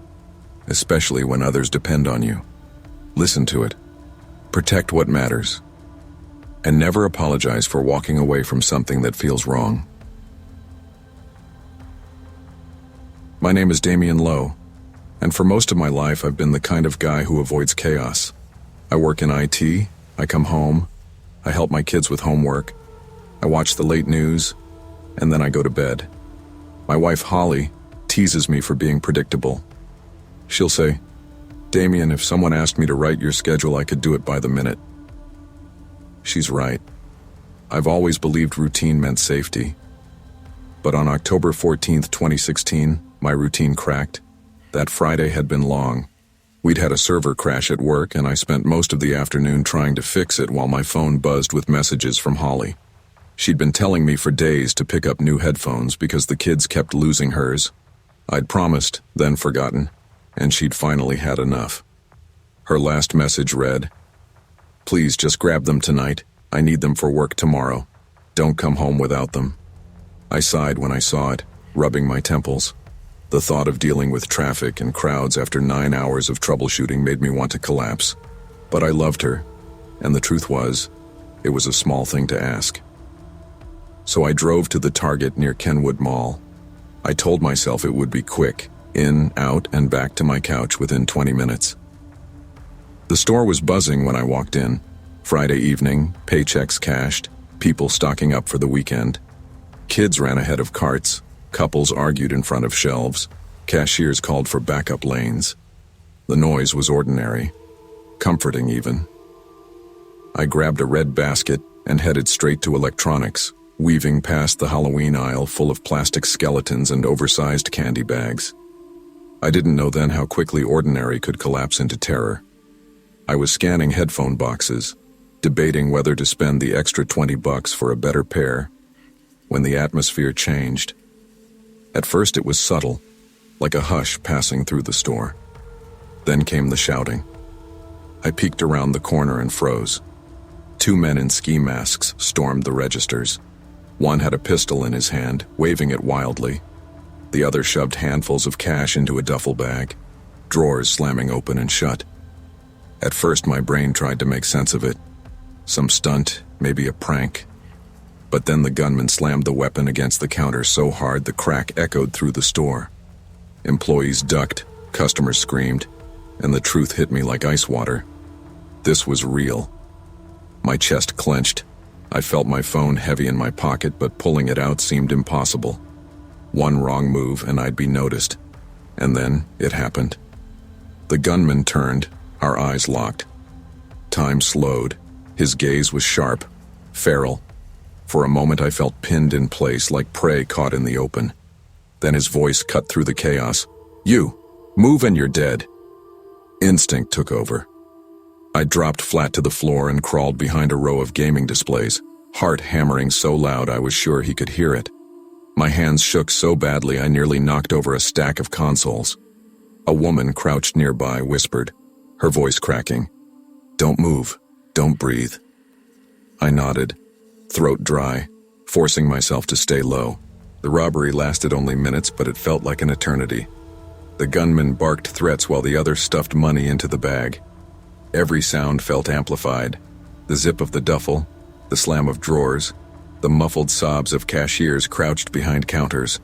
especially when others depend on you. Listen to it. Protect what matters. And never apologize for walking away from something that feels wrong. My name is Damian Lowe, and for most of my life I've been the kind of guy who avoids chaos. I work in IT, I come home, I help my kids with homework, I watch the late news, and then I go to bed. My wife Holly teases me for being predictable. She'll say, "Damian, if someone asked me to write your schedule, I could do it by the minute." She's right. I've always believed routine meant safety. But on October 14th, 2016, my routine cracked. That Friday had been long. We'd had a server crash at work, and I spent most of the afternoon trying to fix it while my phone buzzed with messages from Holly. She'd been telling me for days to pick up new headphones because the kids kept losing hers. I'd promised, then forgotten, and she'd finally had enough. Her last message read, "Please just grab them tonight. I need them for work tomorrow. Don't come home without them." I sighed when I saw it, rubbing my temples. The thought of dealing with traffic and crowds after 9 hours of troubleshooting made me want to collapse. But I loved her, and the truth was, it was a small thing to ask. So I drove to the Target near Kenwood Mall. I told myself it would be quick, in, out, and back to my couch within 20 minutes. The store was buzzing when I walked in. Friday evening, paychecks cashed, people stocking up for the weekend. Kids ran ahead of carts, couples argued in front of shelves, cashiers called for backup lanes. The noise was ordinary, comforting even. I grabbed a red basket and headed straight to electronics, weaving past the Halloween aisle full of plastic skeletons and oversized candy bags. I didn't know then how quickly ordinary could collapse into terror. I was scanning headphone boxes, debating whether to spend the extra $20 for a better pair, when the atmosphere changed. At first it was subtle, like a hush passing through the store. Then came the shouting. I peeked around the corner and froze. 2 men in ski masks stormed the registers. One had a pistol in his hand, waving it wildly. The other shoved handfuls of cash into a duffel bag, drawers slamming open and shut. At first my brain tried to make sense of it. Some stunt, maybe a prank. But then the gunman slammed the weapon against the counter so hard the crack echoed through the store. Employees ducked, customers screamed, and the truth hit me like ice water. This was real. My chest clenched. I felt my phone heavy in my pocket, but pulling it out seemed impossible. One wrong move and I'd be noticed. And then it happened. The gunman turned, our eyes locked. Time slowed. His gaze was sharp, feral. For a moment I felt pinned in place like prey caught in the open. Then his voice cut through the chaos. "You! Move and you're dead!" Instinct took over. I dropped flat to the floor and crawled behind a row of gaming displays, heart hammering so loud I was sure he could hear it. My hands shook so badly I nearly knocked over a stack of consoles. A woman crouched nearby whispered, her voice cracking, "Don't move, don't breathe." I nodded, throat dry, forcing myself to stay low. The robbery lasted only minutes, but it felt like an eternity. The gunman barked threats while the others stuffed money into the bag. Every sound felt amplified. The zip of the duffel, the slam of drawers, the muffled sobs of cashiers crouched behind counters.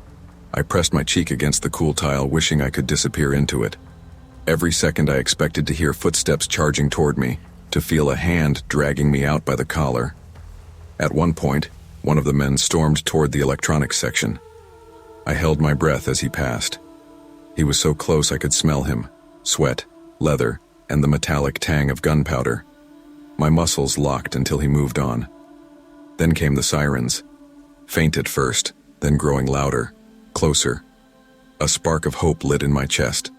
I pressed my cheek against the cool tile, wishing I could disappear into it. Every second I expected to hear footsteps charging toward me, to feel a hand dragging me out by the collar. At one point, one of the men stormed toward the electronics section. I held my breath as he passed. He was so close I could smell him, sweat, leather, and the metallic tang of gunpowder. My muscles locked until he moved on. Then came the sirens. Faint at first, then growing louder, closer. A spark of hope lit in my chest.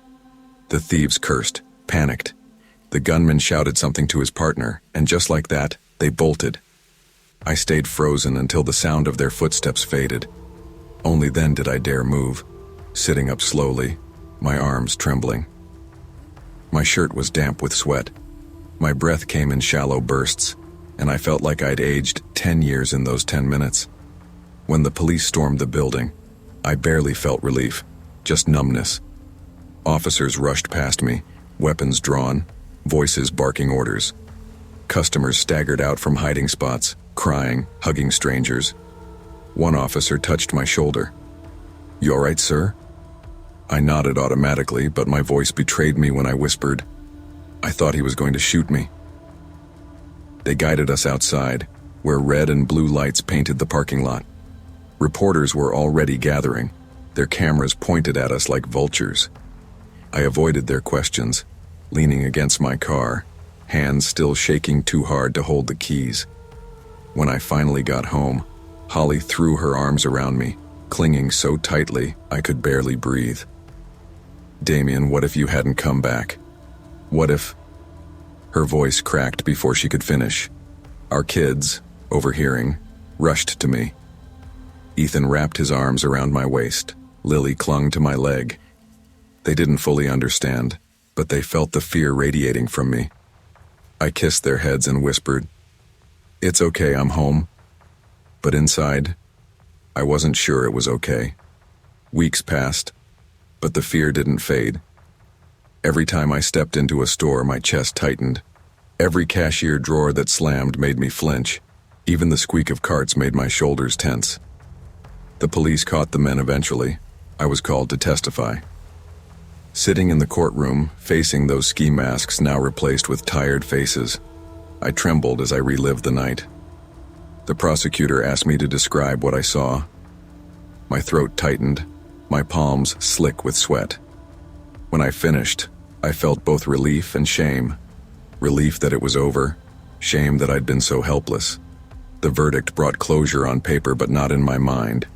The thieves cursed, panicked. The gunman shouted something to his partner, and just like that, they bolted. I stayed frozen until the sound of their footsteps faded. Only then did I dare move, sitting up slowly, my arms trembling. My shirt was damp with sweat. My breath came in shallow bursts, and I felt like I'd aged 10 years in those 10 minutes. When the police stormed the building, I barely felt relief, just numbness. Officers rushed past me, weapons drawn, voices barking orders. Customers staggered out from hiding spots, crying, hugging strangers. One officer touched my shoulder. "You all right, sir?" I nodded automatically, but my voice betrayed me when I whispered, "I thought he was going to shoot me." They guided us outside, where red and blue lights painted the parking lot. Reporters were already gathering, their cameras pointed at us like vultures. I avoided their questions, leaning against my car, hands still shaking too hard to hold the keys. When I finally got home, Holly threw her arms around me, clinging so tightly I could barely breathe. "Damien, what if you hadn't come back? What if—" Her voice cracked before she could finish. Our kids, overhearing, rushed to me. Ethan wrapped his arms around my waist. Lily clung to my leg. They didn't fully understand, but they felt the fear radiating from me. I kissed their heads and whispered, "It's okay, I'm home." But inside, I wasn't sure it was okay. Weeks passed, but the fear didn't fade. Every time I stepped into a store, my chest tightened. Every cashier drawer that slammed made me flinch. Even the squeak of carts made my shoulders tense. The police caught the men eventually. I was called to testify. Sitting in the courtroom, facing those ski masks now replaced with tired faces, I trembled as I relived the night. The prosecutor asked me to describe what I saw. My throat tightened, my palms slick with sweat. When I finished, I felt both relief and shame. Relief that it was over, shame that I'd been so helpless. The verdict brought closure on paper, but not in my mind.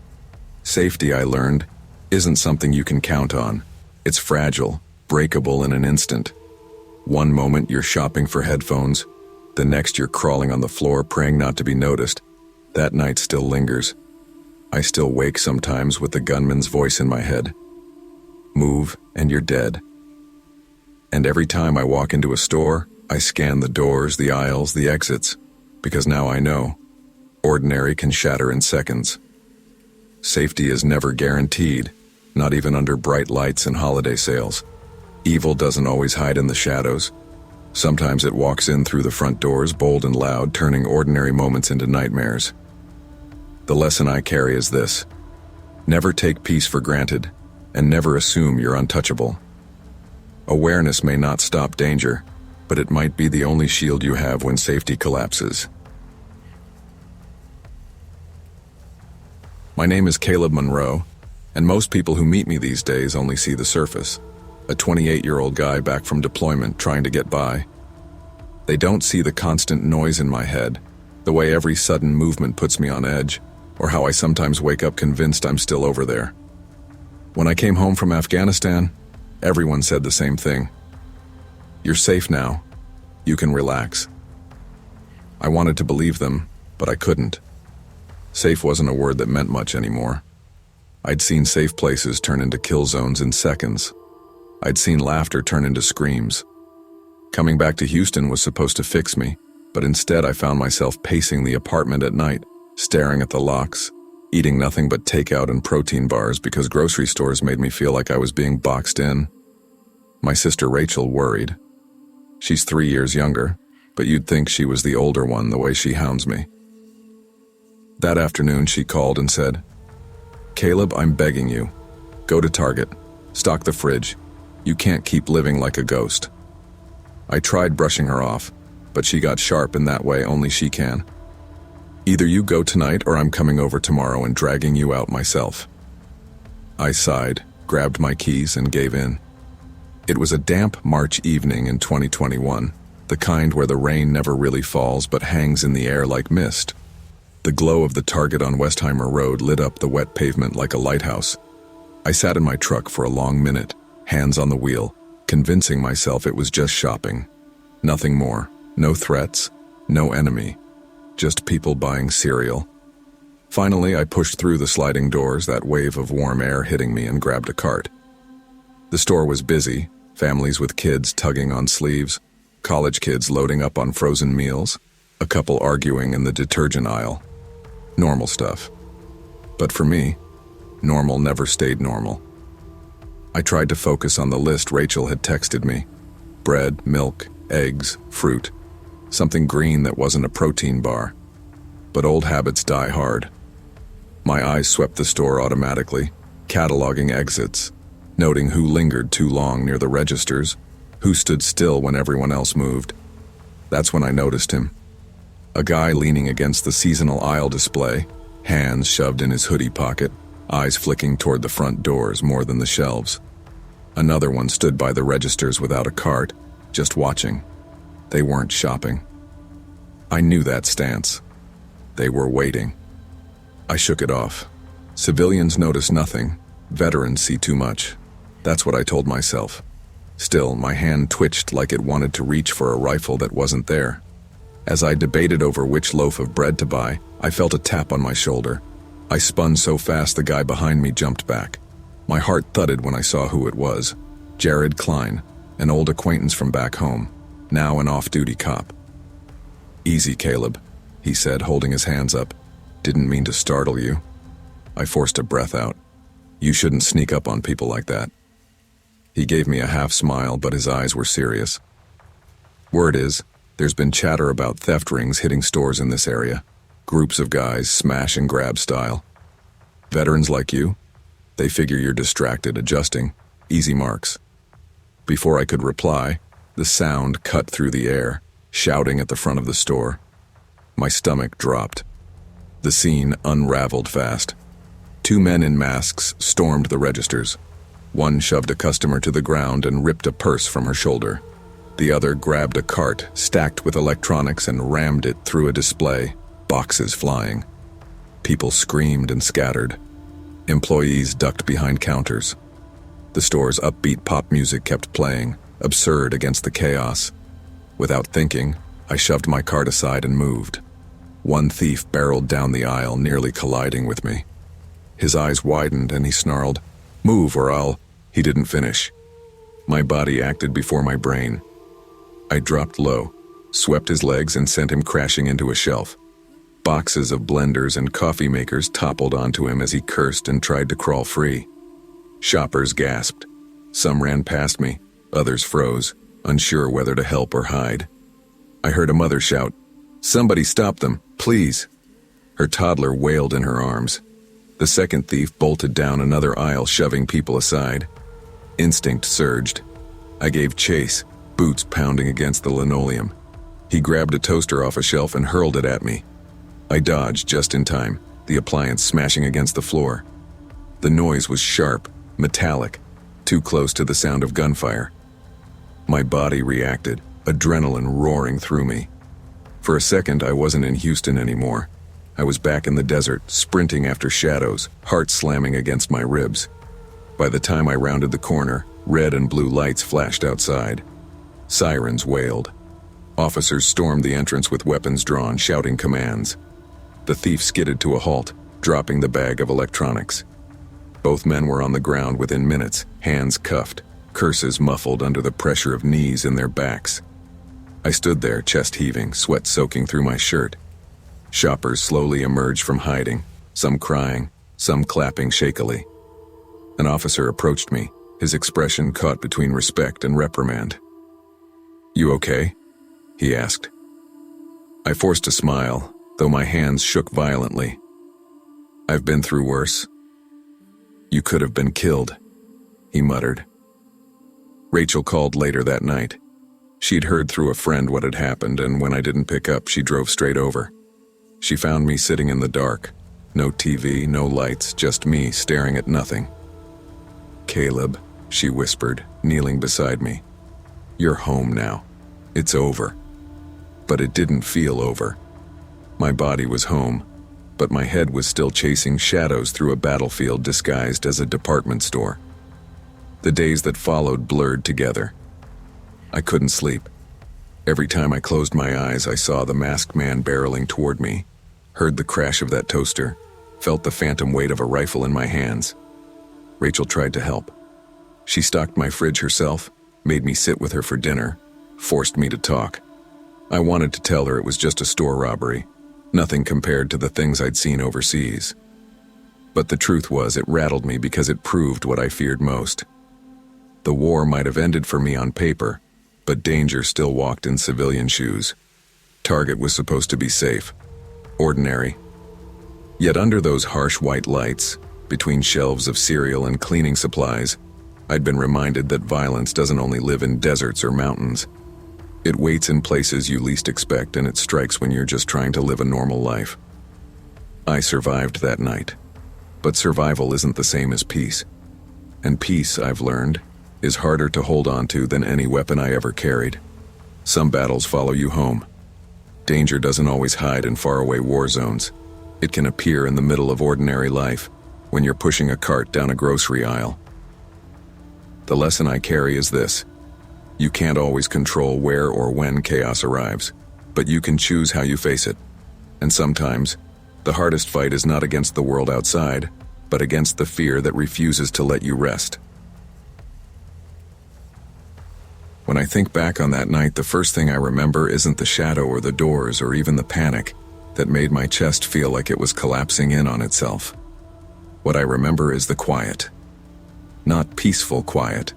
Safety, I learned, isn't something you can count on. It's fragile, breakable in an instant. One moment you're shopping for headphones, the next you're crawling on the floor praying not to be noticed. That night still lingers. I still wake sometimes with the gunman's voice in my head. Move and you're dead. And every time I walk into a store, I scan the doors, the aisles, the exits, because now I know. Ordinary can shatter in seconds. Safety is never guaranteed, not even under bright lights and holiday sales. Evil doesn't always hide in the shadows. Sometimes it walks in through the front doors, bold and loud, turning ordinary moments into nightmares. The lesson I carry is this: never take peace for granted, and never assume you're untouchable. Awareness may not stop danger, but it might be the only shield you have when safety collapses. My name is Caleb Monroe, and most people who meet me these days only see the surface. A 28-year-old guy back from deployment trying to get by. They don't see the constant noise in my head, the way every sudden movement puts me on edge, or how I sometimes wake up convinced I'm still over there. When I came home from Afghanistan, everyone said the same thing. You're safe now. You can relax. I wanted to believe them, but I couldn't. Safe wasn't a word that meant much anymore. I'd seen safe places turn into kill zones in seconds. I'd seen laughter turn into screams. Coming back to Houston was supposed to fix me, but instead I found myself pacing the apartment at night, staring at the locks, eating nothing but takeout and protein bars because grocery stores made me feel like I was being boxed in. My sister Rachel worried. She's 3 years younger, but you'd think she was the older one the way she hounds me. That afternoon she called and said, "Caleb, I'm begging you. Go to Target. Stock the fridge. You can't keep living like a ghost." I tried brushing her off, but she got sharp in that way only she can. "Either you go tonight or I'm coming over tomorrow and dragging you out myself." I sighed, grabbed my keys, and gave in. It was a damp March evening in 2021, the kind where the rain never really falls but hangs in the air like mist. The glow of the Target on Westheimer Road lit up the wet pavement like a lighthouse. I sat in my truck for a long minute, hands on the wheel, convincing myself it was just shopping. Nothing more, no threats, no enemy, just people buying cereal. Finally, I pushed through the sliding doors, that wave of warm air hitting me, and grabbed a cart. The store was busy, families with kids tugging on sleeves, college kids loading up on frozen meals, a couple arguing in the detergent aisle. Normal stuff. But for me, normal never stayed normal. I tried to focus on the list Rachel had texted me. Bread, milk, eggs, fruit. Something green that wasn't a protein bar. But old habits die hard. My eyes swept the store automatically, cataloging exits, noting who lingered too long near the registers, who stood still when everyone else moved. That's when I noticed him. A guy leaning against the seasonal aisle display, hands shoved in his hoodie pocket, eyes flicking toward the front doors more than the shelves. Another one stood by the registers without a cart, just watching. They weren't shopping. I knew that stance. They were waiting. I shook it off. Civilians notice nothing. Veterans see too much. That's what I told myself. Still, my hand twitched like it wanted to reach for a rifle that wasn't there. As I debated over which loaf of bread to buy, I felt a tap on my shoulder. I spun so fast the guy behind me jumped back. My heart thudded when I saw who it was. Jared Klein, an old acquaintance from back home, now an off-duty cop. "Easy, Caleb," he said, holding his hands up. "Didn't mean to startle you." I forced a breath out. "You shouldn't sneak up on people like that." He gave me a half smile, but his eyes were serious. "Word is, there's been chatter about theft rings hitting stores in this area. Groups of guys, smash and grab style. Veterans like you? They figure you're distracted, adjusting. Easy marks." Before I could reply, the sound cut through the air, shouting at the front of the store. My stomach dropped. The scene unraveled fast. 2 men in masks stormed the registers. One shoved a customer to the ground and ripped a purse from her shoulder. The other grabbed a cart stacked with electronics and rammed it through a display, boxes flying. People screamed and scattered. Employees ducked behind counters. The store's upbeat pop music kept playing, absurd against the chaos. Without thinking, I shoved my cart aside and moved. One thief barreled down the aisle, nearly colliding with me. His eyes widened and he snarled, "Move or I'll..." He didn't finish. My body acted before my brain. I dropped low, swept his legs and sent him crashing into a shelf. Boxes of blenders and coffee makers toppled onto him as he cursed and tried to crawl free. Shoppers gasped. Some ran past me, others froze, unsure whether to help or hide. I heard a mother shout, "Somebody stop them, please." Her toddler wailed in her arms. The second thief bolted down another aisle, shoving people aside. Instinct surged. I gave chase, boots pounding against the linoleum. He grabbed a toaster off a shelf and hurled it at me. I dodged just in time, the appliance smashing against the floor. The noise was sharp, metallic, too close to the sound of gunfire. My body reacted, adrenaline roaring through me. For a second, I wasn't in Houston anymore. I was back in the desert, sprinting after shadows, heart slamming against my ribs. By the time I rounded the corner, red and blue lights flashed outside. Sirens wailed. Officers stormed the entrance with weapons drawn, shouting commands. The thief skidded to a halt, dropping the bag of electronics. Both men were on the ground within minutes, hands cuffed, curses muffled under the pressure of knees in their backs. I stood there, chest heaving, sweat soaking through my shirt. Shoppers slowly emerged from hiding, some crying, some clapping shakily. An officer approached me, his expression caught between respect and reprimand. "You okay?" he asked. I forced a smile, though my hands shook violently. "I've been through worse." "You could have been killed," he muttered. Rachel called later that night. She'd heard through a friend what had happened, and when I didn't pick up, she drove straight over. She found me sitting in the dark. No TV, no lights, just me staring at nothing. "Caleb," she whispered, kneeling beside me. "You're home now. It's over." But it didn't feel over. My body was home, but my head was still chasing shadows through a battlefield disguised as a department store. The days that followed blurred together. I couldn't sleep. Every time I closed my eyes, I saw the masked man barreling toward me, heard the crash of that toaster, felt the phantom weight of a rifle in my hands. Rachel tried to help. She stocked my fridge herself, made me sit with her for dinner, forced me to talk. I wanted to tell her it was just a store robbery, nothing compared to the things I'd seen overseas. But the truth was, it rattled me because it proved what I feared most. The war might have ended for me on paper, but danger still walked in civilian shoes. Target was supposed to be safe, ordinary. Yet under those harsh white lights, between shelves of cereal and cleaning supplies, I'd been reminded that violence doesn't only live in deserts or mountains. It waits in places you least expect, and it strikes when you're just trying to live a normal life. I survived that night, but survival isn't the same as peace. And peace, I've learned, is harder to hold on to than any weapon I ever carried. Some battles follow you home. Danger doesn't always hide in faraway war zones. It can appear in the middle of ordinary life, when you're pushing a cart down a grocery aisle. The lesson I carry is this: you can't always control where or when chaos arrives, but you can choose how you face it. And sometimes, the hardest fight is not against the world outside, but against the fear that refuses to let you rest. When I think back on that night, the first thing I remember isn't the shadow or the doors or even the panic that made my chest feel like it was collapsing in on itself. What I remember is the quiet. Not peaceful quiet,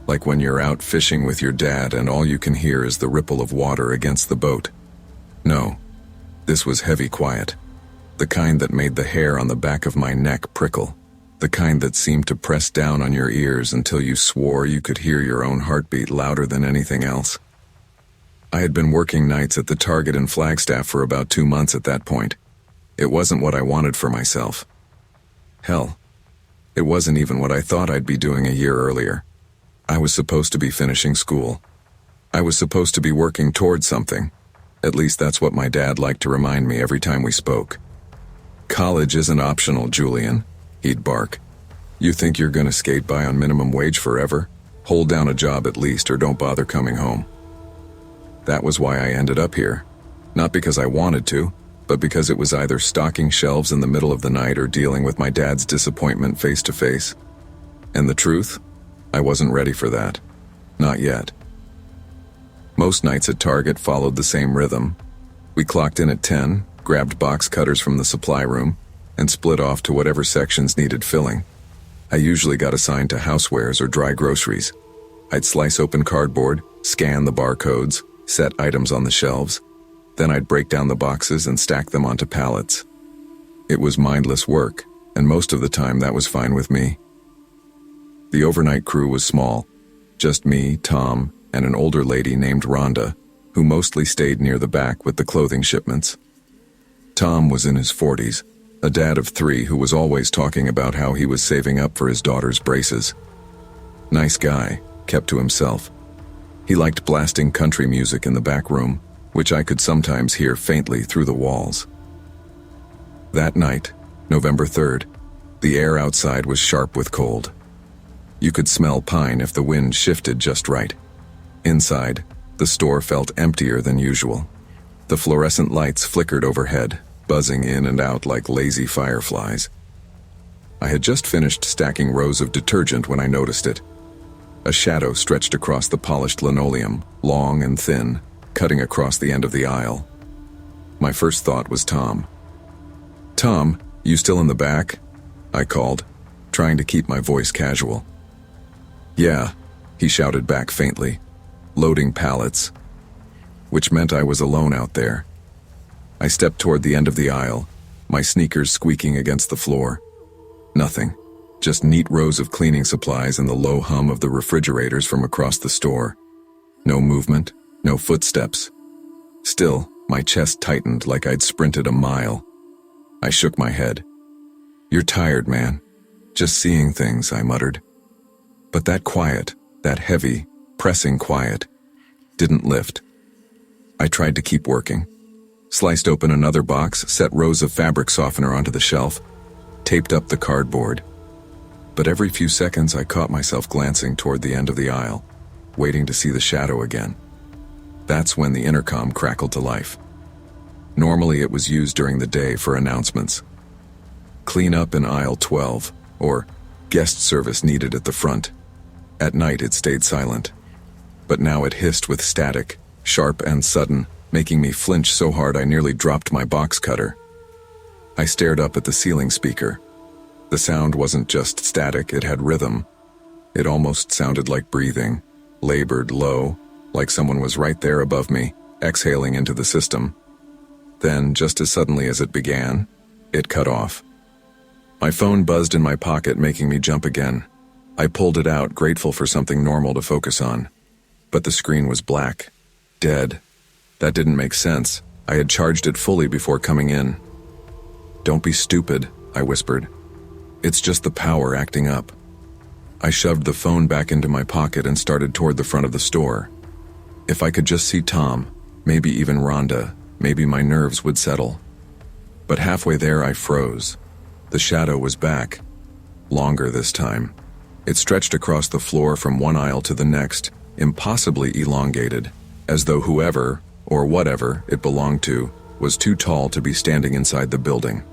like when you're out fishing with your dad and all you can hear is the ripple of water against the boat. No, this was heavy quiet. The kind that made the hair on the back of my neck prickle. The kind that seemed to press down on your ears until you swore you could hear your own heartbeat louder than anything else. I had been working nights at the Target in Flagstaff for about 2 months at that point. It wasn't what I wanted for myself. Hell, it wasn't even what I thought I'd be doing a year earlier. I was supposed to be finishing school. I was supposed to be working towards something. At least that's what my dad liked to remind me every time we spoke. "College isn't optional, Julian," he'd bark. "You think you're gonna skate by on minimum wage forever? Hold down a job at least, or don't bother coming home." That was why I ended up here. Not because I wanted to, but because it was either stocking shelves in the middle of the night or dealing with my dad's disappointment face to face. And the truth? I wasn't ready for that. Not yet. Most nights at Target followed the same rhythm. We clocked in at 10, grabbed box cutters from the supply room, and split off to whatever sections needed filling. I usually got assigned to housewares or dry groceries. I'd slice open cardboard, scan the barcodes, set items on the shelves. Then I'd break down the boxes and stack them onto pallets. It was mindless work, and most of the time that was fine with me. The overnight crew was small, just me, Tom, and an older lady named Rhonda, who mostly stayed near the back with the clothing shipments. Tom was in his 40s, a dad of 3 who was always talking about how he was saving up for his daughter's braces. Nice guy, kept to himself. He liked blasting country music in the back room, which I could sometimes hear faintly through the walls. That night, November 3rd, the air outside was sharp with cold. You could smell pine if the wind shifted just right. Inside, the store felt emptier than usual. The fluorescent lights flickered overhead, buzzing in and out like lazy fireflies. I had just finished stacking rows of detergent when I noticed it. A shadow stretched across the polished linoleum, long and thin, cutting across the end of the aisle. My first thought was Tom. "Tom, you still in the back?" I called, trying to keep my voice casual. "Yeah," he shouted back faintly, loading pallets, which meant I was alone out there. I stepped toward the end of the aisle, my sneakers squeaking against the floor. Nothing, just neat rows of cleaning supplies and the low hum of the refrigerators from across the store. No movement, no footsteps. Still, my chest tightened like I'd sprinted a mile. I shook my head. "You're tired, man. Just seeing things," I muttered. But that quiet, that heavy, pressing quiet, didn't lift. I tried to keep working. Sliced open another box, set rows of fabric softener onto the shelf, taped up the cardboard. But every few seconds I caught myself glancing toward the end of the aisle, waiting to see the shadow again. That's when the intercom crackled to life. Normally it was used during the day for announcements. "Clean up in aisle 12, or guest service needed at the front." At night it stayed silent. But now it hissed with static, sharp and sudden, making me flinch so hard I nearly dropped my box cutter. I stared up at the ceiling speaker. The sound wasn't just static, it had rhythm. It almost sounded like breathing, labored low, like someone was right there above me, exhaling into the system. Then, just as suddenly as it began, it cut off. My phone buzzed in my pocket, making me jump again. I pulled it out, grateful for something normal to focus on. But the screen was black. Dead. That didn't make sense. I had charged it fully before coming in. "Don't be stupid," I whispered. "It's just the power acting up." I shoved the phone back into my pocket and started toward the front of the store. If I could just see Tom, maybe even Rhonda, maybe my nerves would settle. But halfway there I froze. The shadow was back. Longer this time. It stretched across the floor from one aisle to the next, impossibly elongated, as though whoever, or whatever it belonged to, was too tall to be standing inside the building.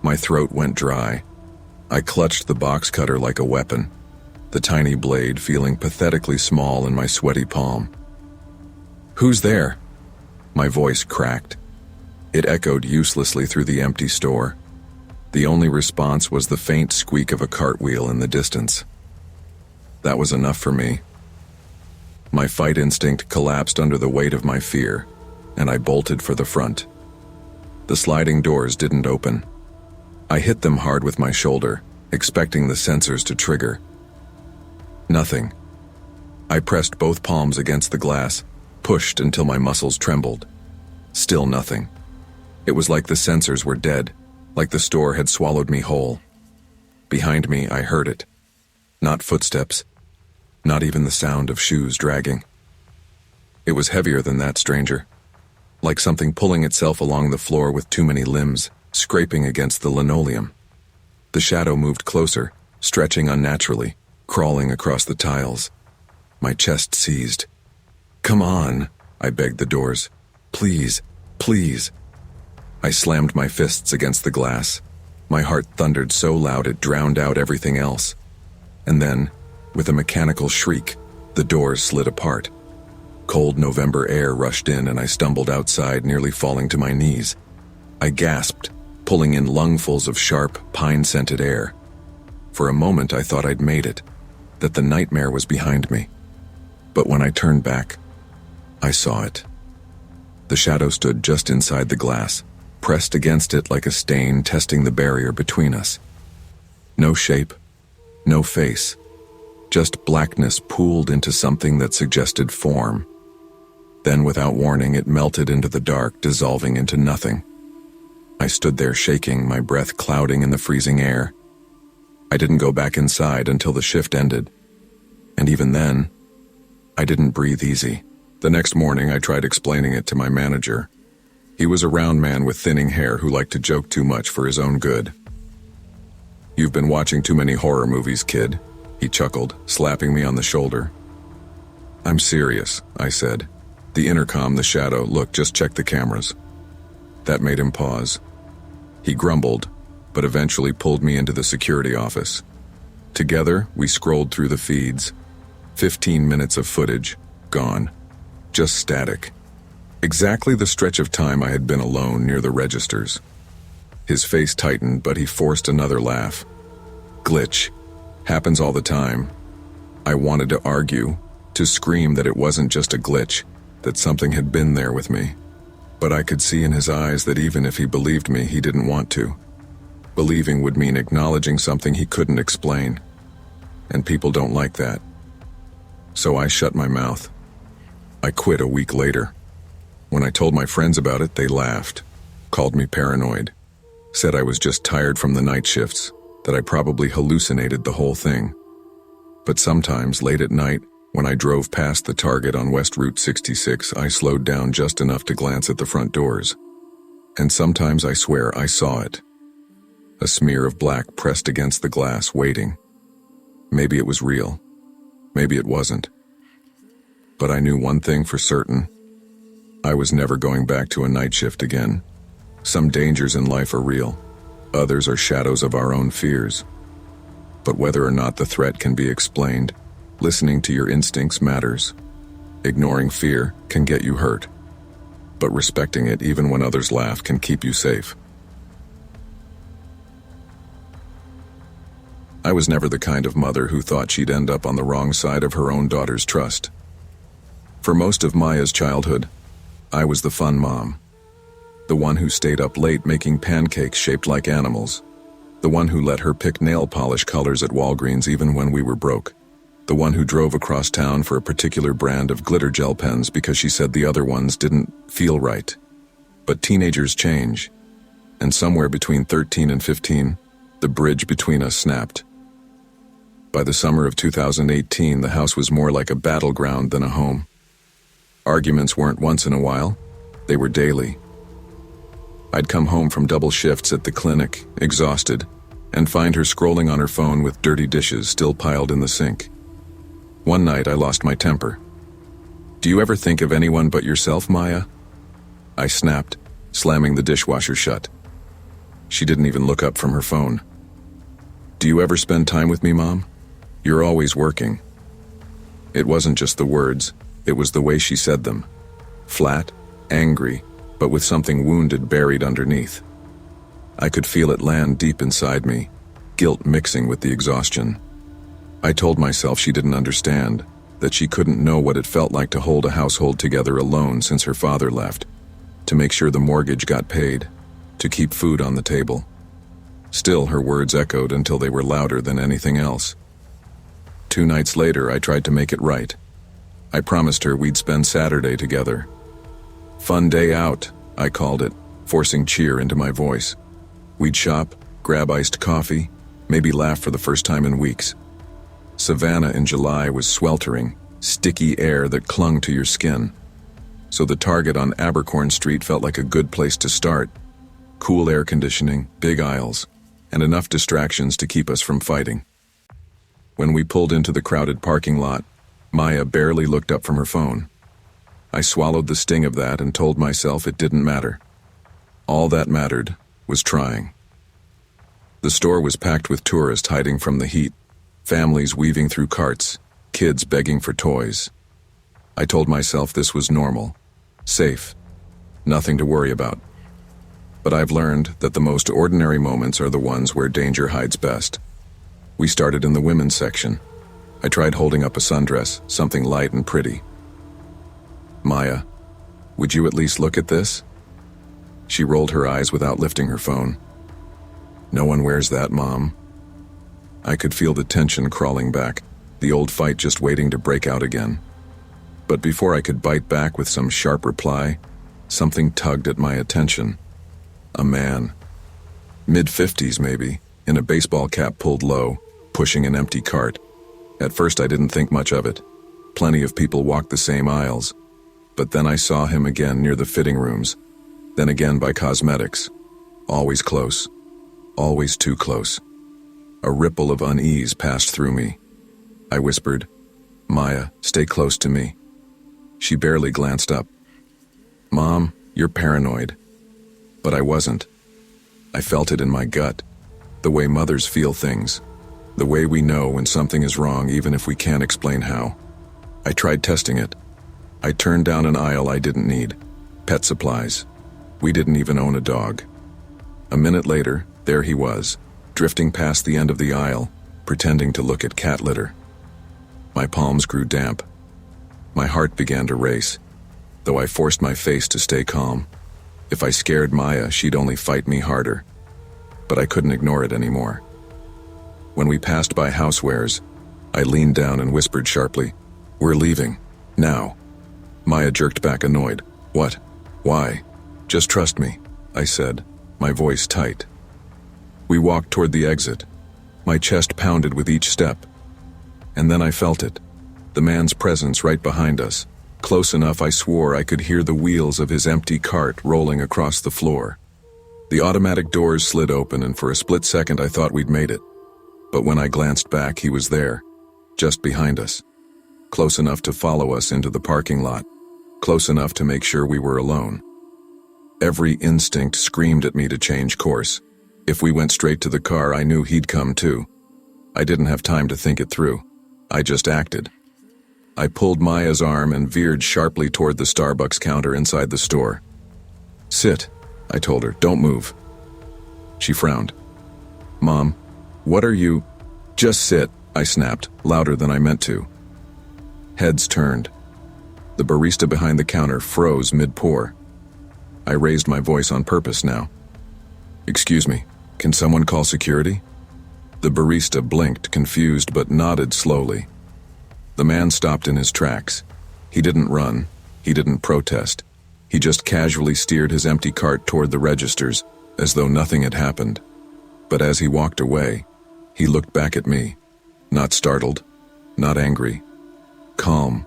My throat went dry. I clutched the box cutter like a weapon, the tiny blade feeling pathetically small in my sweaty palm. "Who's there?" My voice cracked. It echoed uselessly through the empty store. The only response was the faint squeak of a cartwheel in the distance. That was enough for me. My fight instinct collapsed under the weight of my fear, and I bolted for the front. The sliding doors didn't open. I hit them hard with my shoulder, expecting the sensors to trigger. Nothing. I pressed both palms against the glass, pushed until my muscles trembled. Still nothing. It was like the sensors were dead, like the store had swallowed me whole. Behind me, I heard it. Not footsteps, not even the sound of shoes dragging. It was heavier than that, stranger. Like something pulling itself along the floor with too many limbs, scraping against the linoleum. The shadow moved closer, stretching unnaturally, crawling across the tiles. My chest seized. "Come on," I begged the doors. "Please, please." I slammed my fists against the glass. My heart thundered so loud it drowned out everything else. And then, with a mechanical shriek, the doors slid apart. Cold November air rushed in and I stumbled outside, nearly falling to my knees. I gasped, pulling in lungfuls of sharp, pine-scented air. For a moment I thought I'd made it, that the nightmare was behind me. But when I turned back, I saw it. The shadow stood just inside the glass, pressed against it like a stain testing the barrier between us. No shape, no face, just blackness pooled into something that suggested form. Then, without warning, it melted into the dark, dissolving into nothing. I stood there shaking, my breath clouding in the freezing air. I didn't go back inside until the shift ended. And even then, I didn't breathe easy. The next morning, I tried explaining it to my manager. He was a round man with thinning hair who liked to joke too much for his own good. "You've been watching too many horror movies, kid," he chuckled, slapping me on the shoulder. "I'm serious," I said. "The intercom, the shadow, look, just check the cameras." That made him pause. He grumbled, but eventually pulled me into the security office. Together, we scrolled through the feeds. 15 minutes of footage, gone. Just static. Exactly the stretch of time I had been alone near the registers. His face tightened, but he forced another laugh. Glitch. Happens all the time. I wanted to argue, to scream that it wasn't just a glitch, that something had been there with me. But I could see in his eyes that even if he believed me, he didn't want to. Believing would mean acknowledging something he couldn't explain. And people don't like that. So I shut my mouth. I quit a week later. When I told my friends about it, they laughed, called me paranoid, said I was just tired from the night shifts, that I probably hallucinated the whole thing. But sometimes, late at night, when I drove past the Target on West Route 66, I slowed down just enough to glance at the front doors. And sometimes I swear I saw it. A smear of black pressed against the glass, waiting. Maybe it was real. Maybe it wasn't. But I knew one thing for certain. I was never going back to a night shift again. Some dangers in life are real. Others are shadows of our own fears. But whether or not the threat can be explained, listening to your instincts matters. Ignoring fear can get you hurt. But respecting it even when others laugh can keep you safe. I was never the kind of mother who thought she'd end up on the wrong side of her own daughter's trust. For most of Maya's childhood, I was the fun mom. The one who stayed up late making pancakes shaped like animals. The one who let her pick nail polish colors at Walgreens even when we were broke. The one who drove across town for a particular brand of glitter gel pens because she said the other ones didn't feel right. But teenagers change. And somewhere between 13 and 15, the bridge between us snapped. By the summer of 2018, the house was more like a battleground than a home. Arguments weren't once in a while, they were daily. I'd come home from double shifts at the clinic, exhausted, and find her scrolling on her phone with dirty dishes still piled in the sink. One night I lost my temper. "Do you ever think of anyone but yourself, Maya?" I snapped, slamming the dishwasher shut. She didn't even look up from her phone. "Do you ever spend time with me, Mom? You're always working." It wasn't just the words, it was the way she said them. Flat, angry, but with something wounded buried underneath. I could feel it land deep inside me, guilt mixing with the exhaustion. I told myself she didn't understand, that she couldn't know what it felt like to hold a household together alone since her father left, to make sure the mortgage got paid, to keep food on the table. Still, her words echoed until they were louder than anything else. 2 nights later, I tried to make it right. I promised her we'd spend Saturday together. "Fun day out," I called it, forcing cheer into my voice. We'd shop, grab iced coffee, maybe laugh for the first time in weeks. Savannah in July was sweltering, sticky air that clung to your skin. So the Target on Abercorn Street felt like a good place to start. Cool air conditioning, big aisles, and enough distractions to keep us from fighting. When we pulled into the crowded parking lot, Maya barely looked up from her phone. I swallowed the sting of that and told myself it didn't matter. All that mattered was trying. The store was packed with tourists hiding from the heat, families weaving through carts, kids begging for toys. I told myself this was normal, safe, nothing to worry about. But I've learned that the most ordinary moments are the ones where danger hides best. We started in the women's section. I tried holding up a sundress, something light and pretty. "Maya, would you at least look at this?" She rolled her eyes without lifting her phone. "No one wears that, Mom." I could feel the tension crawling back, the old fight just waiting to break out again. But before I could bite back with some sharp reply, something tugged at my attention. A man. Mid-50s maybe, in a baseball cap pulled low, pushing an empty cart. At first I didn't think much of it. Plenty of people walked the same aisles. But then I saw him again near the fitting rooms, then again by cosmetics. Always close. Always too close. A ripple of unease passed through me. I whispered, "Maya, stay close to me." She barely glanced up. "Mom, you're paranoid." But I wasn't. I felt it in my gut, The way mothers feel things. The way we know when something is wrong even if we can't explain how. I tried testing it. I turned down an aisle I didn't need. Pet supplies. We didn't even own a dog. A minute later, there he was, drifting past the end of the aisle, pretending to look at cat litter. My palms grew damp. My heart began to race, though I forced my face to stay calm. If I scared Maya, she'd only fight me harder. But I couldn't ignore it anymore. When we passed by housewares, I leaned down and whispered sharply, "We're leaving. Now." Maya jerked back annoyed. "What? Why?" "Just trust me," I said, my voice tight. We walked toward the exit. My chest pounded with each step. And then I felt it. The man's presence right behind us. Close enough I swore I could hear the wheels of his empty cart rolling across the floor. The automatic doors slid open, and for a split second I thought we'd made it. But when I glanced back, he was there, just behind us. Close enough to follow us into the parking lot. Close enough to make sure we were alone. Every instinct screamed at me to change course. If we went straight to the car, I knew he'd come too. I didn't have time to think it through. I just acted. I pulled Maya's arm and veered sharply toward the Starbucks counter inside the store. "Sit," I told her. "Don't move." She frowned. "Mom, what are you—" "Just sit," I snapped, louder than I meant to. Heads turned. The barista behind the counter froze mid-pour. I raised my voice on purpose now. "Excuse me, can someone call security?" The barista blinked, confused, but nodded slowly. The man stopped in his tracks. He didn't run. He didn't protest. He just casually steered his empty cart toward the registers, as though nothing had happened. But as he walked away, he looked back at me. Not startled, not angry. Calm,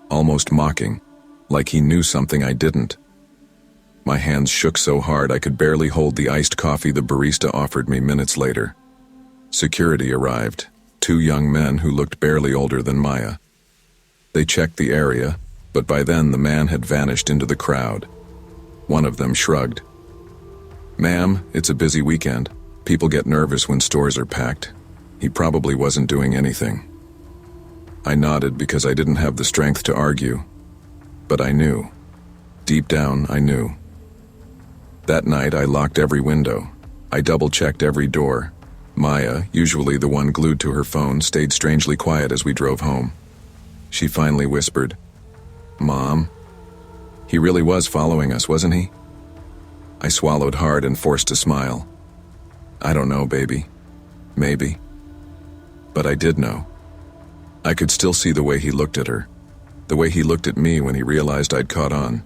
almost mocking, like he knew something I didn't. My hands shook so hard I could barely hold the iced coffee the barista offered me minutes later. Security arrived, 2 young men who looked barely older than Maya. They checked the area, but by then the man had vanished into the crowd. One of them shrugged. "Ma'am, it's a busy weekend. People get nervous when stores are packed. He probably wasn't doing anything." I nodded because I didn't have the strength to argue. But I knew. Deep down, I knew. That night, I locked every window. I double-checked every door. Maya, usually the one glued to her phone, stayed strangely quiet as we drove home. She finally whispered, "Mom, he really was following us, wasn't he?" I swallowed hard and forced a smile. "I don't know, baby. Maybe." But I did know. I could still see the way he looked at her, the way he looked at me when he realized I'd caught on.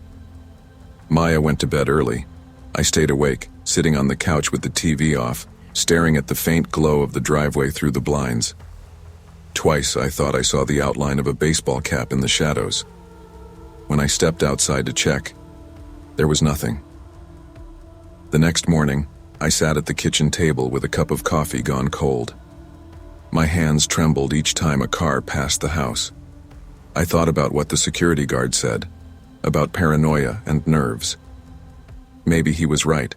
Maya went to bed early. I stayed awake, sitting on the couch with the TV off, staring at the faint glow of the driveway through the blinds. Twice I thought I saw the outline of a baseball cap in the shadows. When I stepped outside to check, there was nothing. The next morning, I sat at the kitchen table with a cup of coffee gone cold. My hands trembled each time a car passed the house. I thought about what the security guard said, about paranoia and nerves. Maybe he was right.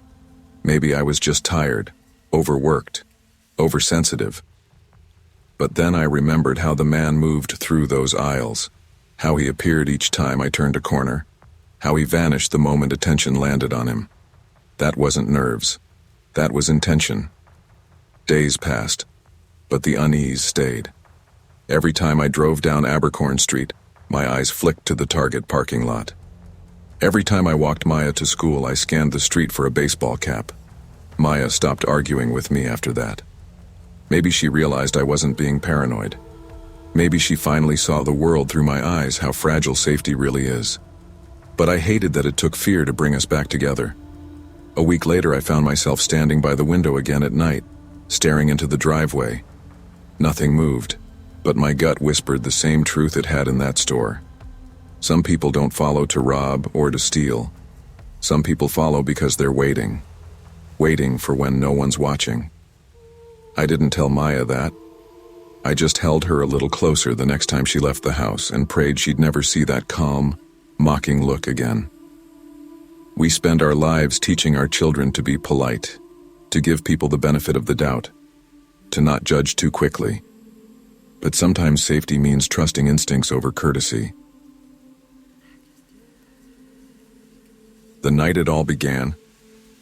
Maybe I was just tired, overworked, oversensitive. But then I remembered how the man moved through those aisles, how he appeared each time I turned a corner, how he vanished the moment attention landed on him. That wasn't nerves. That was intention. Days passed, but the unease stayed. Every time I drove down Abercorn Street, my eyes flicked to the Target parking lot. Every time I walked Maya to school, I scanned the street for a baseball cap. Maya stopped arguing with me after that. Maybe she realized I wasn't being paranoid. Maybe she finally saw the world through my eyes, how fragile safety really is. But I hated that it took fear to bring us back together. A week later, I found myself standing by the window again at night, staring into the driveway. Nothing moved, but my gut whispered the same truth it had in that store. Some people don't follow to rob or to steal. Some people follow because they're waiting for when no one's watching. I didn't tell Maya that. I just held her a little closer the next time she left the house and prayed she'd never see that calm, mocking look again. We spend our lives teaching our children to be polite, to give people the benefit of the doubt, to not judge too quickly. But sometimes safety means trusting instincts over courtesy. The night it all began,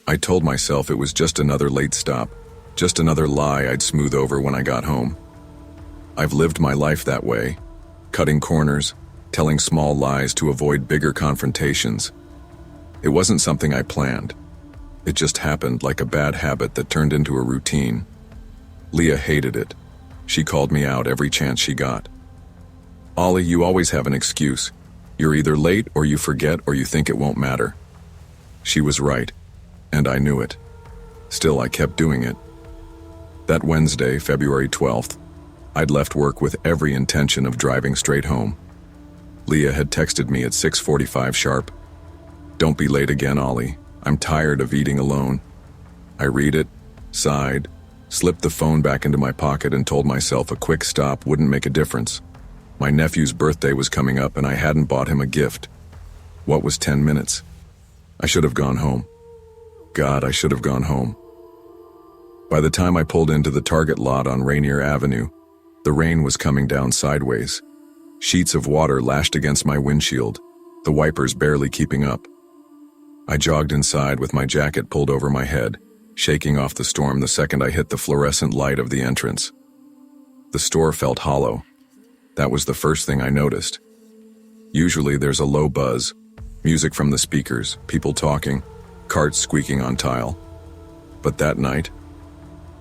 I told myself it was just another late stop, just another lie I'd smooth over when I got home. I've lived my life that way, cutting corners, telling small lies to avoid bigger confrontations. It wasn't something I planned. It just happened like a bad habit that turned into a routine. Leah hated it. She called me out every chance she got. "Ollie, you always have an excuse. You're either late or you forget or you think it won't matter." She was right, and I knew it. Still, I kept doing it. That Wednesday, February 12th, I'd left work with every intention of driving straight home. Leah had texted me at 6:45 sharp. "Don't be late again, Ollie. I'm tired of eating alone." I read it, sighed, slipped the phone back into my pocket and told myself a quick stop wouldn't make a difference. My nephew's birthday was coming up and I hadn't bought him a gift. What was 10 minutes? I should have gone home. God, I should have gone home. By the time I pulled into the Target lot on Rainier Avenue, the rain was coming down sideways. Sheets of water lashed against my windshield, the wipers barely keeping up. I jogged inside with my jacket pulled over my head, shaking off the storm the second I hit the fluorescent light of the entrance. The store felt hollow. That was the first thing I noticed. Usually there's a low buzz, music from the speakers, people talking, carts squeaking on tile. But that night,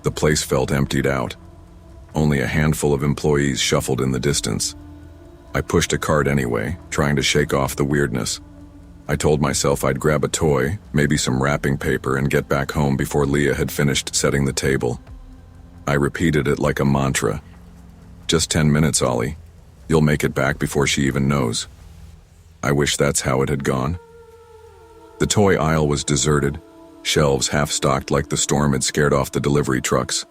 the place felt emptied out. Only a handful of employees shuffled in the distance. I pushed a cart anyway, trying to shake off the weirdness. I told myself I'd grab a toy, maybe some wrapping paper, and get back home before Leah had finished setting the table. I repeated it like a mantra. "Just 10 minutes, Ollie. You'll make it back before she even knows." I wish that's how it had gone. The toy aisle was deserted, shelves half-stocked like the storm had scared off the delivery trucks.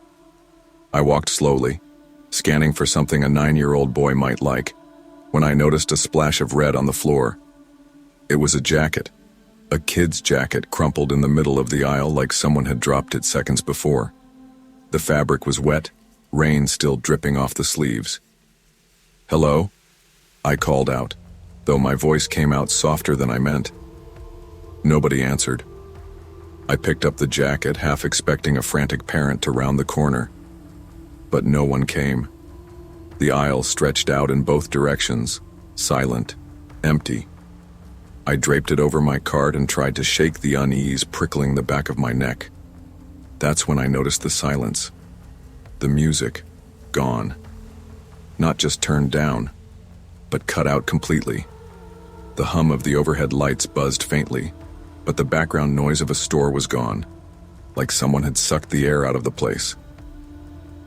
I walked slowly, scanning for something a 9-year-old boy might like, when I noticed a splash of red on the floor. It was a jacket, a kid's jacket crumpled in the middle of the aisle like someone had dropped it seconds before. The fabric was wet, rain still dripping off the sleeves. "Hello?" I called out, though my voice came out softer than I meant. Nobody answered. I picked up the jacket, half expecting a frantic parent to round the corner. But no one came. The aisle stretched out in both directions, silent, empty. I draped it over my cart and tried to shake the unease prickling the back of my neck. That's when I noticed the silence. The music, gone. Not just turned down, but cut out completely. The hum of the overhead lights buzzed faintly, but the background noise of a store was gone, like someone had sucked the air out of the place.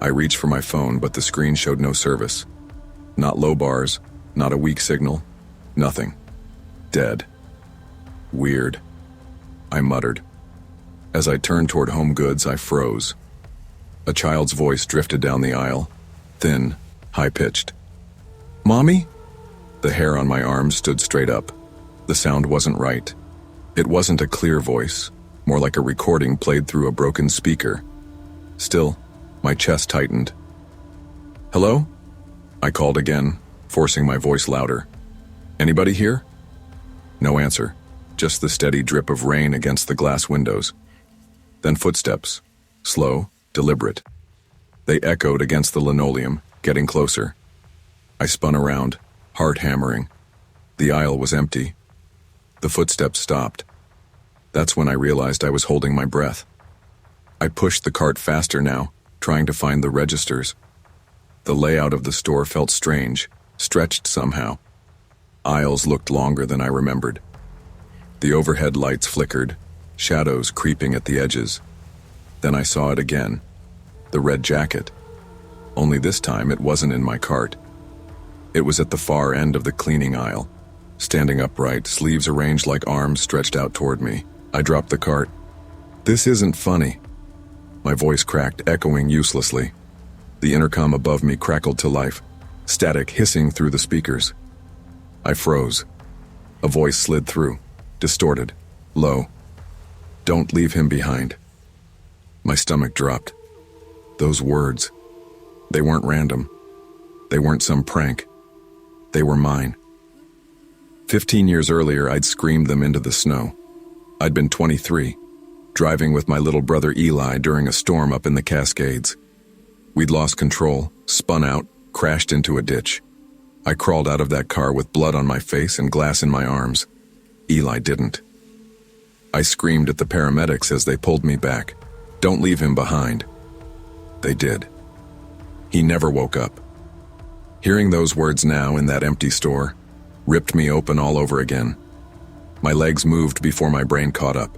I reached for my phone, but the screen showed no service. Not low bars, not a weak signal, nothing. Dead. Weird, I muttered. As I turned toward Home Goods, I froze. A child's voice drifted down the aisle, thin, high-pitched. "Mommy?" The hair on my arms stood straight up. The sound wasn't right. It wasn't a clear voice, more like a recording played through a broken speaker. Still, my chest tightened. "Hello?" I called again, forcing my voice louder. "Anybody here?" No answer, just the steady drip of rain against the glass windows. Then footsteps, slow, deliberate. They echoed against the linoleum, getting closer. I spun around, heart hammering. The aisle was empty. The footsteps stopped. That's when I realized I was holding my breath. I pushed the cart faster now, trying to find the registers. The layout of the store felt strange, stretched somehow. Aisles looked longer than I remembered. The overhead lights flickered, shadows creeping at the edges. Then I saw it again, the red jacket. Only this time it wasn't in my cart. It was at the far end of the cleaning aisle, standing upright, sleeves arranged like arms stretched out toward me. I dropped the cart. "This isn't funny." My voice cracked, echoing uselessly. The intercom above me crackled to life, static hissing through the speakers. I froze. A voice slid through, distorted, low. "Don't leave him behind." My stomach dropped. Those words, they weren't random. They weren't some prank. They were mine. 15 years earlier, I'd screamed them into the snow. I'd been 23, driving with my little brother Eli during a storm up in the Cascades. We'd lost control, spun out, crashed into a ditch. I crawled out of that car with blood on my face and glass in my arms. Eli didn't. I screamed at the paramedics as they pulled me back. Don't leave him behind. They did. He never woke up. Hearing those words now in that empty store ripped me open all over again. My legs moved before my brain caught up.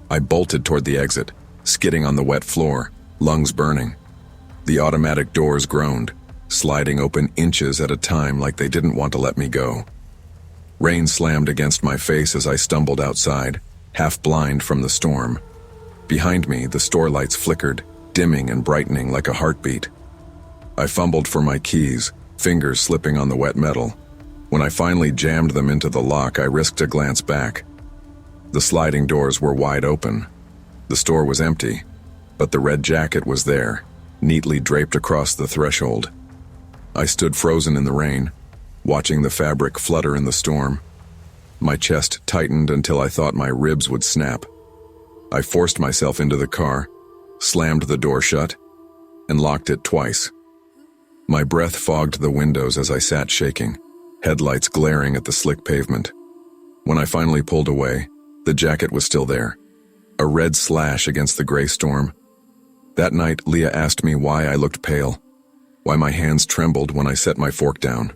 I bolted toward the exit, skidding on the wet floor, lungs burning. The automatic doors groaned, sliding open inches at a time like they didn't want to let me go. Rain slammed against my face as I stumbled outside, half blind from the storm. Behind me, the store lights flickered, dimming and brightening like a heartbeat. I fumbled for my keys, fingers slipping on the wet metal. When I finally jammed them into the lock, I risked a glance back. The sliding doors were wide open. The store was empty, but the red jacket was there, neatly draped across the threshold. I stood frozen in the rain, watching the fabric flutter in the storm. My chest tightened until I thought my ribs would snap. I forced myself into the car, slammed the door shut, and locked it twice. My breath fogged the windows as I sat shaking, headlights glaring at the slick pavement. When I finally pulled away, the jacket was still there, a red slash against the gray storm. That night, Leah asked me why I looked pale, why my hands trembled when I set my fork down.